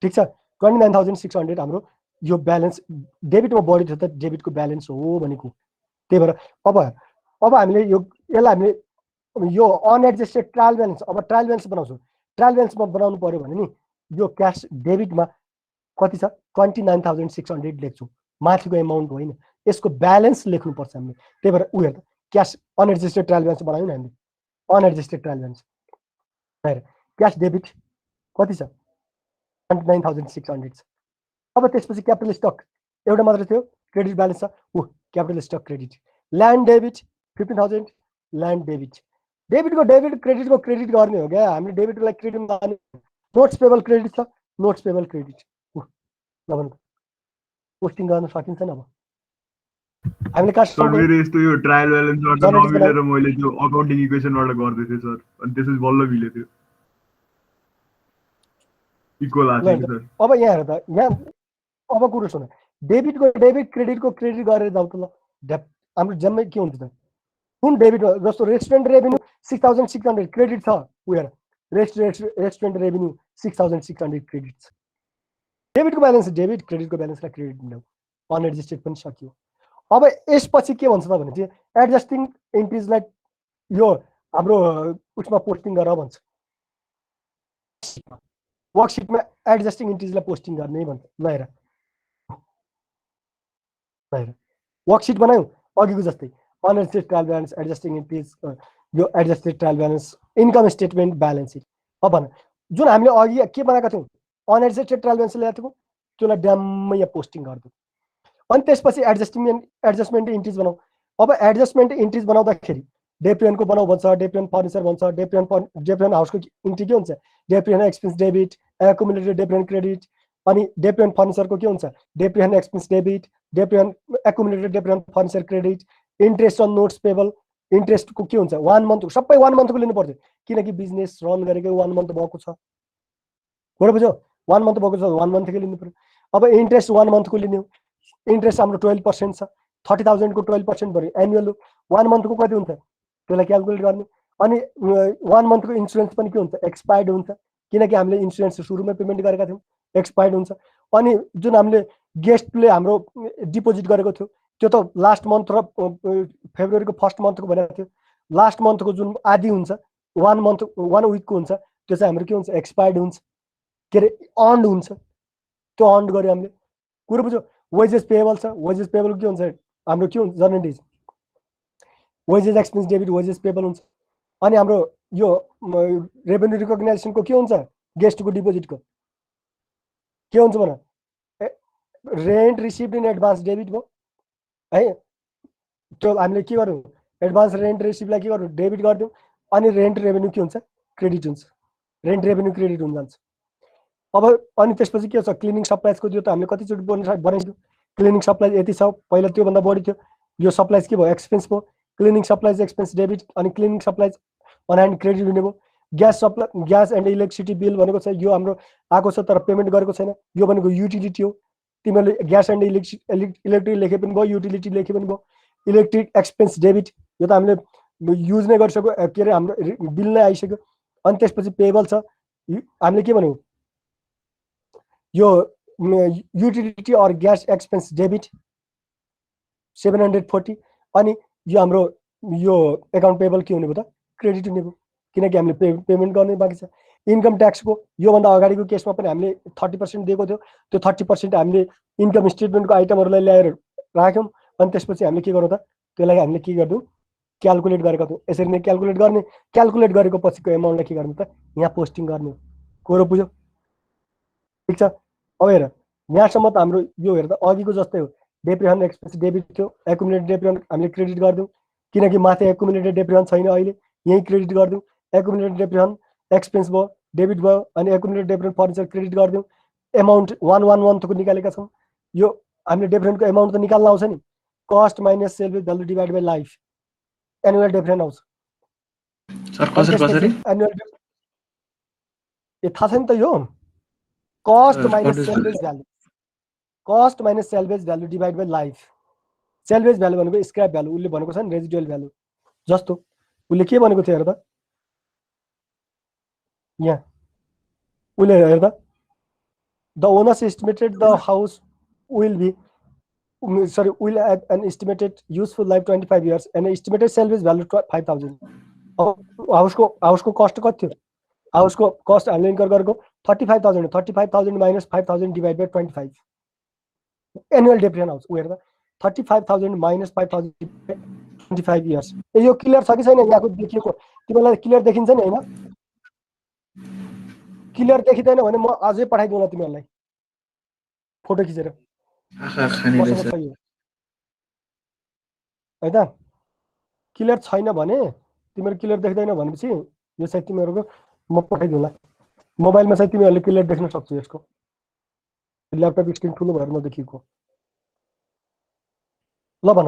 ठिक छ, 29,600 हाम्रो यो ब्यालेन्स डेबिटमा बढी छ त डेबिटको ब्यालेन्स हो भनेको। त्यही भएर अब हामीले यसलाई हामीले यो अनएडजस्टेड ट्रायल ब्यालेन्स, अब ट्रायल ब्यालेन्स बनाउँछौँ। ट्रायल ब्यालेन्समा बनाउनु पर्यो भने नि यो क्यास डेबिटमा कति छ 29,600 लेख्छौँ, माथिको एमाउन्ट होइन, यसको ब्यालेन्स लेख्नुपर्छ हामीले। त्यही भएर उ हेर्दा क्यास अनएडजस्टेड ट्रायल ब्यालेन्स बनायौँ न हामीले, अनएडजस्टेड ट्रायल ब्यालेन्स हेर क्यास डेबिट कति छ 29,600 छ। अब त्यसपछि क्यापिटल स्टक एउटा मात्र थियो, क्रेडिट ब्यालेन्स छ, capital stock credit. Land debit 15,000 land debit. डेबिटको डेबिट क्रेडिटको क्रेडिट गर्ने हो क्या हामीले, डेबिटलाई क्रेडिटमा लाने। नोट्स पेबल क्रेडिट छ, नोट्स पेबल क्रेडिट पोस्टिङ गर्न सकिन्छ नि। अब हामीले सर मेरो यस्तो यो ट्रायल ब्यालेन्सबाट नमिलेर मैले त्यो अकाउन्टिङ इक्वेसनबाट गर्दै थिएँ सर, अनि त्यसपछि बल्ल मिल्यो त्यो इक्वल आएको सर। अब यहाँ हेर त, यहाँ अब कुरो सुन, डेबिटको डेबिट क्रेडिटको क्रेडिट गरेर जाउँ त। ल हाम्रो जम्मै के हुन्छ त, कुन डेबिट जस्तो रेस्टुरेन्ट रेभेन्यू 6,600 क्रेडिट छ, हेर रेस्टुरेन्ट रेभेन्यू 6,600 क्रेडिट छ। डेबिटको ब्यालेन्स डेबिट, क्रेडिटको ब्यालेन्सलाई क्रेडिट मिलाऊ, अनएडजस्टेड पनि सकियो। अब यसपछि के भन्छ त भने चाहिँ एडजस्टिङ एन्ट्रिजलाई यो हाम्रो उसमा पोस्टिङ गर भन्छ, वर्कसिटमा एडजस्टिङ एन्ट्रिजलाई पोस्टिङ गर्ने भन्छ। ल हेर वर्कसिट बनायौँ अघिको जस्तै, unadjusted trial balance, adjusting entries, यो adjusted trial balance, income statement, balance seat. अब भन जुन हामीले अघि के बनाएका थियौँ अनएडजस्टेड ट्रायल ब्यालेन्स ल्याएको थियौँ त्यसलाई ड्याम्मै यहाँ पोस्टिङ गरिदिउँ। अनि त्यसपछि एडजस्टमेन्ट इन्ट्रिज बनाऊ। अब एडजस्टमेन्ट इन्ट्रिज बनाउँदाखेरि डेप्रियनको बनाऊ भन्छ, डेप्रियन फर्निचर भन्छ, डेप्रियन हाउसको इन्ट्री के हुन्छ depreciation expense debit, accumulated depreciation credit. अनि डेप्रियन फर्निचरको के हुन्छ depreciation expense debit, depreciation accumulated depreciation furniture credit. Interest on notes payable, इन्ट्रेस्टको के हुन्छ 1 मन्थ, सबै 1 मन्थको लिनु पर्छ किनकि बिजनेस रन गरेको 1 मन्थ भएको छ। कुरा बुझ्यौ? 1 मन्थ भएको छ 1 मन्थकै लिनु पर्यो। अब इन्ट्रेस्ट 1 मन्थको लिने हो, इन्ट्रेस्ट हाम्रो 12% छ, 30,000 को 12% भरे एनुअल 1 मन्थको कति हुन्छ त्यसलाई क्याल्कुलेट गर्ने। अनि 1 मन्थको इन्सुरेन्स पनि के हुन्छ एक्सपायर्ड हुन्छ, किनकि हामीले इन्सुरेन्स सुरुमै पेमेन्ट गरेका थियौँ, एक्सपायर्ड हुन्छ। अनि जुन हामीले गेस्टले हाम्रो डिपोजिट गरेको थियो त्यो त लास्ट मन्थ र फेब्रुअरीको फर्स्ट मन्थको भनेको थियो, लास्ट मन्थको जुन आधी हुन्छ 1 विकको हुन्छ त्यो चाहिँ हाम्रो के हुन्छ एक्सपायर्ड हुन्छ, के अरे अर्न्ड हुन्छ, त्यो अर्न्ड गर्यो हामीले। कुरो बुझ्यो? वेजेस पेएबल छ, वेजेस पेएबल के हुन्छ हाम्रो के हुन्छ journal entries, wages expense debit, wages payable हुन्छ। अनि हाम्रो यो रेभेन्यू रिकग्नाइजेसनको के हुन्छ गेस्टको डिपोजिटको के हुन्छ भन, rent received in advance debit भयो है। त्यो हामीले के गर्यौँ एडभान्स रेन्ट रिसिभलाई के गर्यौँ डेबिट गरिदिउँ। अनि रेन्ट रेभेन्यू के हुन्छ क्रेडिट हुन्छ, रेन्ट रेभेन्यू क्रेडिट हुन जान्छ। अब अनि त्यसपछि के छ क्लिनिङ सप्लाइजको त्यो त हामीले कतिचोटि बनाइसक्यौँ, क्लिनिङ सप्लाइज यति छ, पहिला त्योभन्दा बढी थियो, यो सप्लाइज के भयो एक्सपेन्स भयो, क्लिनिङ सप्लाइज एक्सपेन्स डेबिट। अनि cleaning supplies on hand credit हुने भयो। ग्यास एन्ड इलेक्ट्रिसिटी बिल भनेको छ यो हाम्रो आएको छ तर पेमेन्ट गरेको छैन, यो भनेको युटिलिटी हो, तिमीहरूले ग्यास एन्ड इलेक्ट्रिक लेखे पनि भयो, युटिलिटी लेखे पनि भयो। इलेक्ट्रिक एक्सपेन्स डेबिट, यो त हामीले युज नै गरिसक्यो, के अरे हाम्रो बिल नै आइसक्यो। अनि त्यसपछि पेबल छ, हामीले के भन्यौँ, यो utility or gas expense debit 740। अनि यो हाम्रो यो एकाउन्ट पेबल के हुने भयो त, क्रेडिट हुने भयो, किनकि हामीले पेमेन्ट गर्ने बाँकी छ। इन्कम ट्याक्सको योभन्दा अगाडिको केसमा पनि हामीले 30% दिएको थियो, त्यो 30% हामीले इन्कम स्टेटमेन्टको आइटमहरूलाई ल्याएर राख्यौँ। अनि त्यसपछि हामीले के गरौँ त, त्यसलाई हामीले के गर्छौँ, क्यालकुलेट गरेका थियौँ। यसरी नै क्यालकुलेट गर्ने, क्यालकुलेट गरेको पछिको एमाउन्टलाई के गर्ने त, यहाँ पोस्टिङ गर्ने। कुरो बुझ्यो? ठिक छ। अब हेर, यहाँसम्म त हाम्रो यो हेर्दा अघिको जस्तै हो, डेप्रिहन एक्सपेन्स डेबिट थियो, एकुमुलेटेड डेप्रिहन हामीले क्रेडिट गरिदिउँ, किनकि माथि एकुमुलेटेड डेप्रिहन छैन, अहिले यहीँ क्रेडिट गरिदिउँ। एकुमुलेटेड डेप्रिहन एक्सपेन्स भयो, डेबिट भयो, अनि एकुमुलेटेड डेप्रिहन फर्निचर क्रेडिट गरिदिउँ। एमाउन्ट 111 को निकालेका छौँ। यो हामीले डेप्रिहनको एमाउन्ट त निकाल्न आउँछ नि, cost minus sales value divide by life, annual depreciation आउँछ। सर कसरी एनुअल थाहा छैन त यो, cost minus salvage value, cost minus salvage value divide by life. Salvage value भनेको स्क्रैप भ्यालु, उसले भनेको छ नि रेजिडुअल भ्यालु जस्तो। उसले के भनेको थियो हेर त, यहाँ उसले हेर त, the owners estimated the house will be will have an estimated useful life 25 years and estimated salvage value 5000। हाउसको cost कति थियो, हाउसको कस्ट हामीले इन्कर गरेको 35000 हो। 35000 minus 5000 divide by 25 annual depreciation आउँछ। उ हेर्दा 35000 माइनस 5000 25 इयर्स। यो क्लियर छ कि छैन, यहाँको देखिएको तिमीलाई क्लियर देखिन्छ नि हैन? क्लियर देखिदैन भने म अझै पठाइदिउँला तिमीहरूलाई फोटो खिचेर, आँखा खाने रहेछ है त। क्लियर छैन भने, तिमीहरू क्लियर देख्दैन भनेपछि यो चाहिँ तिमीहरूको म पठाइदिउँला। मोबाइलमा चाहिँ तिमीहरूले क्लियर देख्न सक्छौ, यसको ल्यापटप स्क्रिन ठुलो भएर नदेखिएको। ल भन,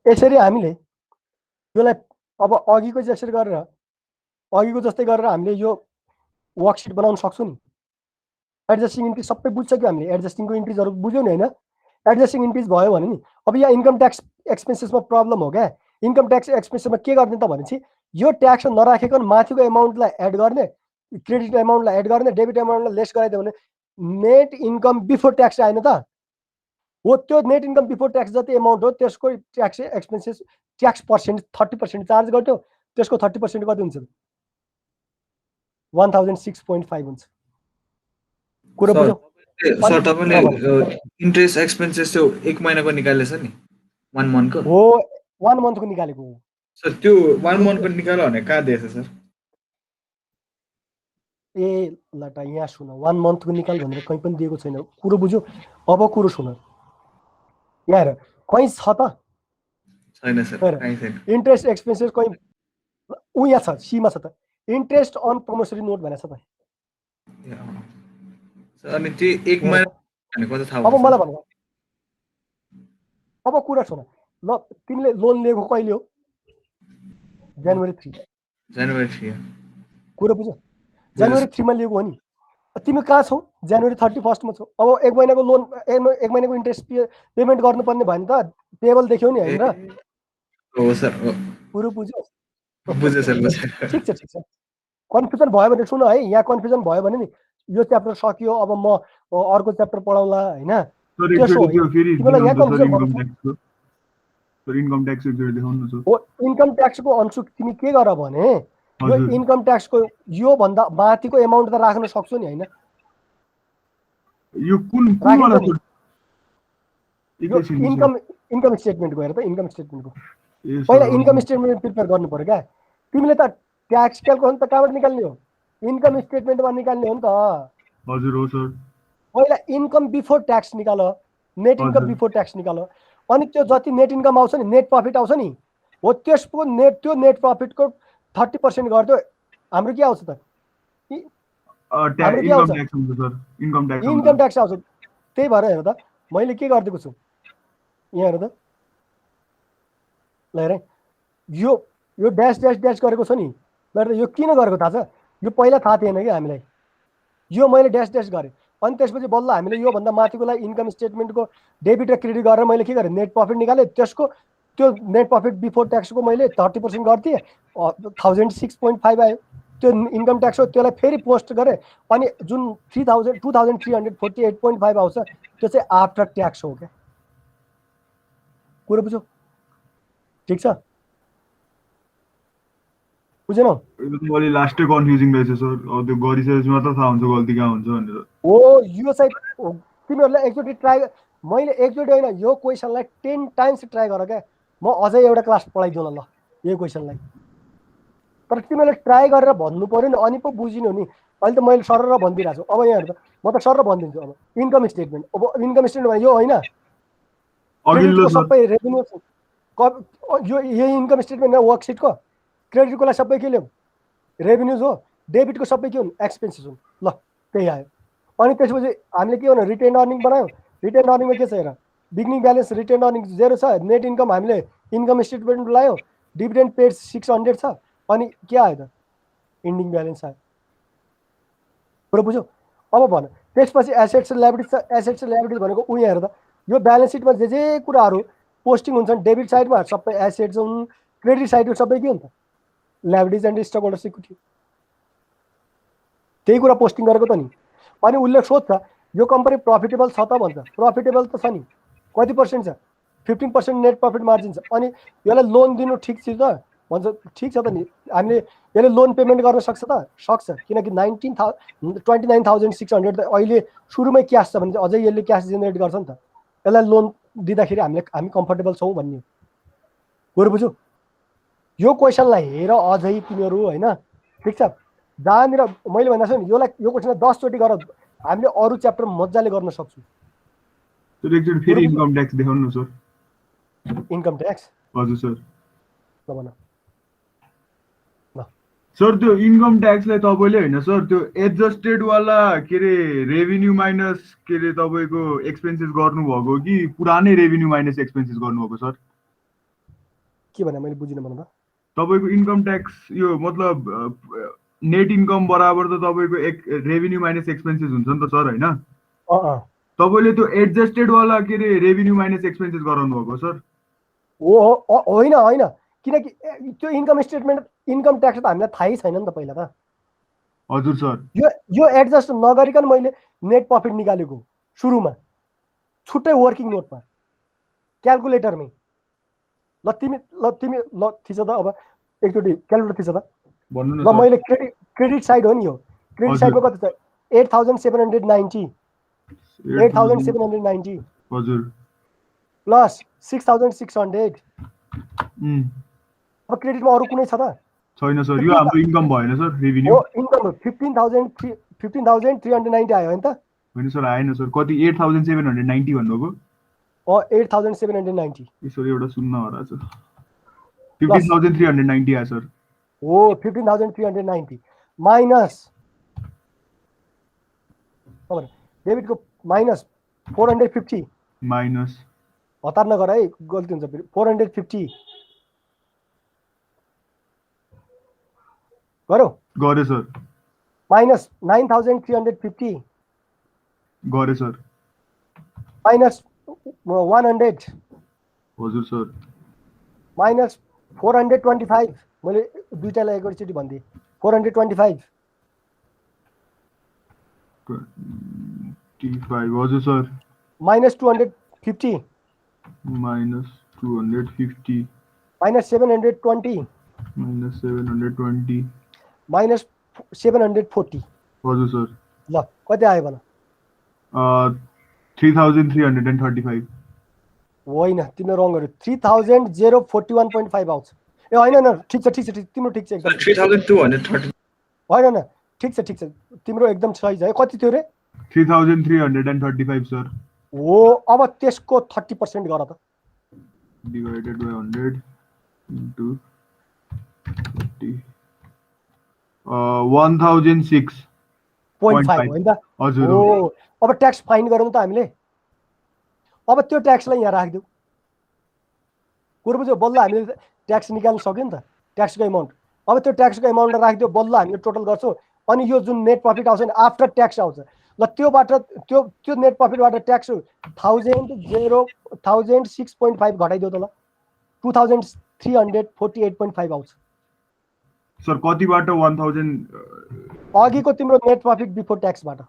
यसरी हामीले यसलाई अब अघिको जसरी गरेर, अघिको जस्तै गरेर हामीले यो वर्कसिट बनाउन सक्छौँ नि। एडजस्टिङ इन्ट्रिज सबै बुझ्सक्यो हामीले, एडजस्टिङको इन्ट्रिजहरू बुझ्यौ नि हैन? एडजस्टिङ इन्ट्रिज भयो भने नि अब यहाँ इन्कम ट्याक्स एक्सपेन्सेसमा प्रब्लम हो क्या। इन्कम ट्याक्स एक्सपेन्सेसमा के गर्ने त भनेपछि यो ट्याक्स नराखेको माथिको एमाउन्टलाई एड गर्ने, क्रेडिट एमाउन्टलाई एड गर्ने, डेबिट एमाउन्टलाई लेस गराइदियो भने नेट इन्कम बिफोर ट्याक्स आएन त हो। त्यो नेट इन्कम बिफोर ट्याक्स जति एमाउन्ट हो त्यसको tax expenses tax percent 30% charge गर्यो, त्यसको 30% कति हुन्छ? 1006.5 हुन्छ। कुरा बुझ्यौ? सर तपाईले इन्ट्रेस्ट एक्सपेन्सेस त्यो 1 महिनाको निकालेछ नि, 1 मन्थको हो, 1 मन्थको निकालेको हो। सर त्यो 1 मन्थको निकाल्यो भने कहाँ दिएछ सर? ए ल त यहाँ सुन, 1 मन्थको निकाल भनेर कहीँ पनि दिएको छैन। कुरो बुझ्यौ? अब कुरो सुन, यहाँ हेर कहीँ छ त छैन सर, कहीँ छैन। इन्ट्रेस्ट एक्सपेन्सेस कहीँ उ यहाँ छ, सीमा छ त, इन्ट्रेस्ट अन प्रमोसरी नोट भनेको छ त। अनि त्यो 1 महिना भनेको त थाहा अब हुन्छ। मलाई भन्नु, अब कुरा सुन ल, तिमीले लोन लिएको कहिले हो? जनवरी 3। जनवरी 3। कुरा बुझ्यौ? जनवरी 3 मा लिएको हो नि। तिमी कहाँ छौ? जनवरी 31 मा छौ। अब 1 महिनाको लोन, 1 महिनाको इन्ट्रेस्ट पेमेन्ट गर्नुपर्ने भयो नि त, टेबल देख्यौ नि हैन र? हो सर, हो। कुरो बुझ्यौ? बुझे सर, बुझे। ठिक छ, ठिक छ। कन्फ्युजन भयो भने सुन है, यहाँ कन्फ्युजन भयो भने नि यो च्याप्टर सकियो, अब म अर्को च्याप्टर पढाउँला हैन? त्यसो हो, तिमीलाई यहाँ कन्फ्युजन भयो। सर इन्कम ट्याक्स एकचोटि देखाउनु न। हो, इन्कम ट्याक्सको अंश तिमी के गर भने यो इन्कम ट्याक्सको यो भन्दा माथिको एमाउन्ट त राख्न सक्छौ नि हैन? यो कुन वाला सर? इन्कम स्टेटमेन्टको हेर त, इन्कम स्टेटमेन्टको पहिला इन्कम स्टेटमेन्ट प्रिपेयर गर्नु पर्यो क्या। तिमीले त ट्याक्स क्याल्कुलेसन त कहाँबाट निकाल्ने हो? इन्कम स्टेटमेन्टमा निकाल्ने हो नि त। हजुर हो सर। पहिला इन्कम बिफोर ट्याक्स निकाल, नेट इन्कम बिफोर ट्याक्स निकाल, अनि त्यो जति नेट इन्कम आउँछ नि, नेट प्रफिट आउँछ नि, हो त्यसको त्यो नेट प्रफिटको 30% गर्दियो। हाम्रो के आउँछ त? इन्कम ट्याक्स आउँछ। त्यही भएर हेर त, मैले के गरिदिएको छु यहाँ हेर त, ल हेर यो ड्यास ड्यास ड्यास गरेको छ नि। ल यो किन गरेको थाहा छ? यो पहिला थाहा थिएन कि हामीलाई, यो मैले ड्यास ड्यास गरेँ। अनि त्यसपछि बल्ल हामीले योभन्दा माथिको लागि इन्कम स्टेटमेन्टको डेबिट र क्रेडिट गरेर मैले के गरेँ, नेट प्रफिट निकालेँ, त्यसको त्यो नेट प्रफिट बिफोर ट्याक्सको मैले 30% गरिदिएँ 1006.5 आयो त्यो इन्कम ट्याक्स हो त्यसलाई फेरि पोस्ट गरेँ अनि जुन 2348.5 आउँछ त्यो चाहिँ आफ्टर ट्याक्स हो क्या कुरो बुझ्यौ ठिक छ बुझेनौ मैले लास्टै कन्फ्युजिङ रहेछ सर त्यो गरिसकेपछि मात्र थाहा हुन्छ गल्ती कहाँ हुन्छ भनेर हो यो चाहिँ तिमीहरूलाई एकचोटि ट्राई मैले एकचोटि होइन यो क्वेसनलाई 10 टाइम्स ट्राई गर क्या म अझै एउटा क्लास पढाइदिउँ ल यो क्वेसनलाई तर तिमीले ट्राई गरेर भन्नु पर्यो नि अनि पो बुझिनु नि अहिले त मैले सरर भनिदिइरहेको छु अब यहाँ हेर्दा म त सरर भनिदिन्छु अब इन्कम स्टेटमेन्ट अब इन्कम स्टेटमेन्ट यो होइन क्रेडिटको सबै रेभेन्यू यो यही इन्कम स्टेटमेन्ट वर्कसिटको क्रेडिटको लागि सबै के ल्याउँ रेभेन्युज हो डेबिटको सबै के हुन् एक्सपेन्सेस हुन् ल त्यही आयो अनि त्यसपछि हामीले के गर्नु रिटेन अर्निङ बनायौँ रिटेन अर्निङमा के छ हेर बिगिनिङ ब्यालेन्स रिटेन अर्निङ 0 छ नेट इन्कम हामीले इन्कम स्टेटमेन्ट लायो डिभिडेन्ड पेड 600 छ अनि के आयो त इन्डिङ ब्यालेन्स आयो कुरो बुझ्यौ अब भन त्यसपछि एसेट्स लायबिलिटिज छ एसेट्स लायबिलिटिज भनेको उ यहाँ हेर्दा यो ब्यालेन्स सिटमा जे कुराहरू पोस्टिङ हुन्छन् डेबिट साइडमा सबै एसेट्स हुन् क्रेडिट साइडमा सबै के हुन्छ liabilities and stock holders equity त्यही कुरा पोस्टिङ गरेको त नि अनि उसले सोध्छ यो कम्पनी प्रफिटेबल छ त भन्छ प्रफिटेबल त छ नि कति पर्सेन्ट छ 15% नेट प्रफिट मार्जिन छ अनि यसलाई लोन दिनु ठिक छ त भन्छ ठिक छ त नि हामीले यसले लोन पेमेन्ट गर्न सक्छ त सक्छ किनकि 29,600 त अहिले सुरुमै क्यास छ भने चाहिँ अझै यसले क्यास जेनेरेट गर्छ नि त यसलाई लोन दिँदाखेरि हामी कम्फर्टेबल छौँ भन्ने कुरो बुझ्यौ यो क्वेसनलाई हेर अझै तिमीहरू होइन ठिक छ जहाँनिर मैले भनेको छु नि यो क्वेसनलाई 10 चोटि गर हामीले अरू च्याप्टर मजाले गर्न सक्छौँ एकचोटि फेरि इन्कम ट्याक्स देखाउनु न सर इन्कम ट्याक्स हजुर सर ल सर त्यो इन्कम ट्याक्सलाई तपाईँले होइन सर त्यो एडजस्टेड वाला के अरे रेभिन्यू माइनस के अरे तपाईँको एक्सपेन्सेस गर्नुभएको कि पुरानै रेभिन्यू माइनस एक्सपेन्सेस गर्नुभएको सर के भने मैले बुझिनँ भन्नु त तपाईँको इन्कम ट्याक्स यो मतलब नेट इन्कम बराबर त तपाईँको रेभिन्यू माइनस एक्सपेन्सेस हुन्छ नि त सर होइन तपाईँले त्यो एडजस्टेड वाला के अरे रेभिन्यू माइनस एक्सपेन्सेस गराउनु भएको सर होइन होइन किनकि त्यो इन्कम स्टेटमेन्ट इन्कम ट्याक्स त हामीलाई थाहै छैन नि त पहिला त हजुर सर यो एडजस्ट नगरिकन मैले नेट प्रफिट निकालेको सुरुमा छुट्टै वर्किङ नोटमा क्यालकुलेटरमै ल तिमी थिच त अब एकचोटि क्यालकुलेटर थिच त भन्नु न ल मैले क्रेडिट साइड हो नि यो क्रेडिट साइडमा कति छ 8,790 हजुर प्लस 6,600 अब क्रेडिटमा अरू कुनै छ त छैन सर यो हाम्रो इन्कम भएन सर रेभिन्यू हो इन्कम 15,390 आयो हैन त होइन सर आएन सर कति 8,790 भन्नुभएको 8,790 सर एउटा सुन्न हराछ 15,390 आयो सर हो 15,390 माइनस डेबिटको माइनस 450 माइनस हतार नगर है गल्ती हुन्छ फेरि 450 गरे सर माइनस 9,350 गरे सर माइनस 100 हजुर सर माइनस 425 मैले दुईटालाई एकैचोटि भनिदिएँ 425 हजुर sir minus 250 minus 250 minus 720 minus 720 minus 740 हजुर सर ल कति आयो भन 3,335 होइन तिमीले रङ गर्यो 3,041.5 आउँछ ए होइन ठिक छ तिम्रो ठिक छ एकदम 3,230 होइन ठिक छ तिम्रो एकदम सही छ है कति थियो रे 3,335 सर हो अब त्यसको 30% गर त डिवाइडेड बाइ 100 इन्टु 1,006.5 होइन त हजुर हो अब ट्याक्स फाइन गरौँ त हामीले अब त्यो ट्याक्सलाई यहाँ राखिदिउँ कुरो बुझ्यो बल्ल हामीले ट्याक्स निकाल्न सक्यो नि त ट्याक्सको एमाउन्ट अब त्यो ट्याक्सको एमाउन्ट राखिदियो बल्ल हामीले टोटल गर्छौँ अनि यो जुन नेट प्रफिट आउँछ नि आफ्टर ट्याक्स आउँछ ल त्योबाट त्यो नेट प्रफिटबाट ट्याक्स 1,006.5 घटाइदियो त ल 2348.5 आउँछ सर कतिबाट 1000 अघिको तिम्रो नेट प्रफिट बिफोर ट्याक्सबाट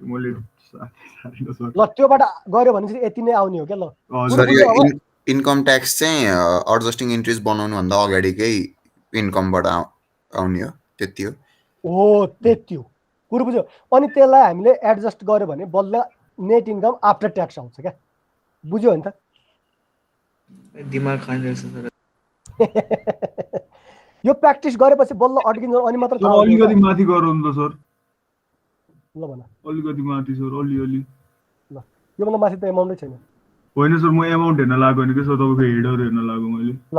मैले साथी सर ल त्योबाट गऱ्यो भने चाहिँ यति नै आउने हो क्या ल सर यो इन्कम ट्याक्स चाहिँ एडजस्टिङ इन्ट्रिज बनाउनु भन्दा अगाडिकै इन्कमबाट आउने हो त्यति हो हो त्यति हो कुरो बुझ्यो अनि त्यसलाई हामीले एडजस्ट गर्यो भने बल्ल नेट इन्कम आफ्टर ट्याक्स आउँछ क्या बुझ्यो नि त दिमाग खाइरहेछ सर यो प्र्याक्टिस गरेपछि बल्ल अड्किन्छ अनि मात्र थाहा हुन्छ अलिकति माथि गरौँ त सर ल भन अलिकति माथि सर अलि ल योभन्दा माथि त एमाउन्टै छैन होइन सर म एमाउन्ट हेर्न लागेको होइन कि सर तपाईँको हेडर हेर्न लागेको मैले ल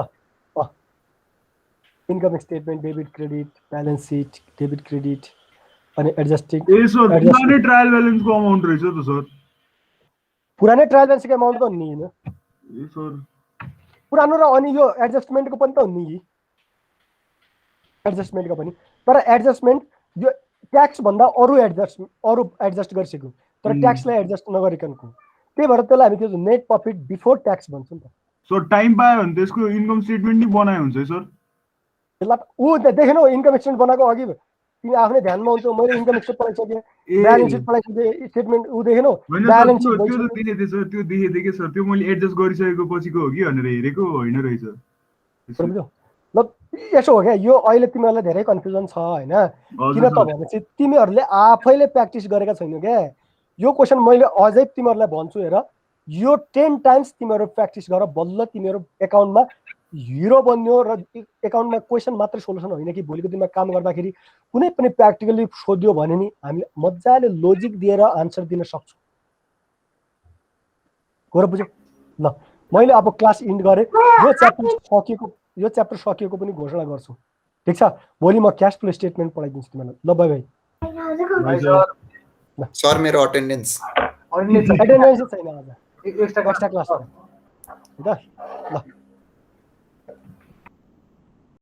income statement debit credit balance seat debit credit अनि एडजस्टिङ ए सर पुरानै ट्रायल ब्यालेन्सको अमाउन्ट रहेछ त सर पुरानै ट्रायल ब्यालेन्सको एमाउन्ट त हो नि होइन ए सर पुरानो र अनि यो एडजस्टमेन्टको पनि त हो नि एडजस्टमेन्टको पनि तर एडजस्टमेन्ट यो ट्याक्स भन्दा अरू एडजस्ट गरिसक्यो तर ट्याक्सलाई एडजस्ट नगरिकनको त्यही भएर त्यसलाई हामी त्यो नेट प्रफिट बिफोर ट्याक्स भन्छौँ नि त सर टाइम पायो भने त्यसको इन्कम स्टेटमेन्ट नि बनाए हुन्छ है सर त्यसलाई ऊ देखेन इन्कम स्टेटमेन्ट बनाएको अघि तिमी आफ्नै ध्यानमा हुन्छौ मैले इन्कम स्टेटमेन्ट पढाइसकेँ ब्यालेन्स सिट पढाइसकेँ स्टेटमेन्ट ऊ देखेनौ ब्यालेन्स सिट त्यो त देखेँ थिएँ सर त्यो देखेँ थिएँ कि सर त्यो मैले एडजस्ट गरिसकेको पछिको हो कि भनेर हेरेको होइन रहेछ ल यसो हो क्या यो अहिले तिमीहरूलाई धेरै कन्फ्युजन छ होइन किन त भनेपछि तिमीहरूले आफैले प्र्याक्टिस गरेका छैनौ क्या यो क्वेसन मैले अझै तिमीहरूलाई भन्छु हेर यो 10 टाइम्स तिमीहरू प्र्याक्टिस गर बल्ल तिमीहरू एकाउन्टमा हिरो बन्यो र एकाउन्टमा क्वेसन मात्रै सोल्युसन होइन कि भोलिको दिनमा काम गर्दाखेरि कुनै पनि प्र्याक्टिकली सोध्यो भने नि हामीले मजाले लोजिक दिएर आन्सर दिन सक्छौँ हो र बुझ्यौ ल मैले अब क्लास इन्ड गरेँ यो च्याप्टर सकिएको पनि घोषणा गर्छु ठिक छ भोलि म क्याश फ्लो स्टेटमेन्ट पढाइदिन्छु तिमीलाई ल बाई बाई सर मेरो अटेन्डेन्स छैन आज एक्स्ट्रा क्लास ल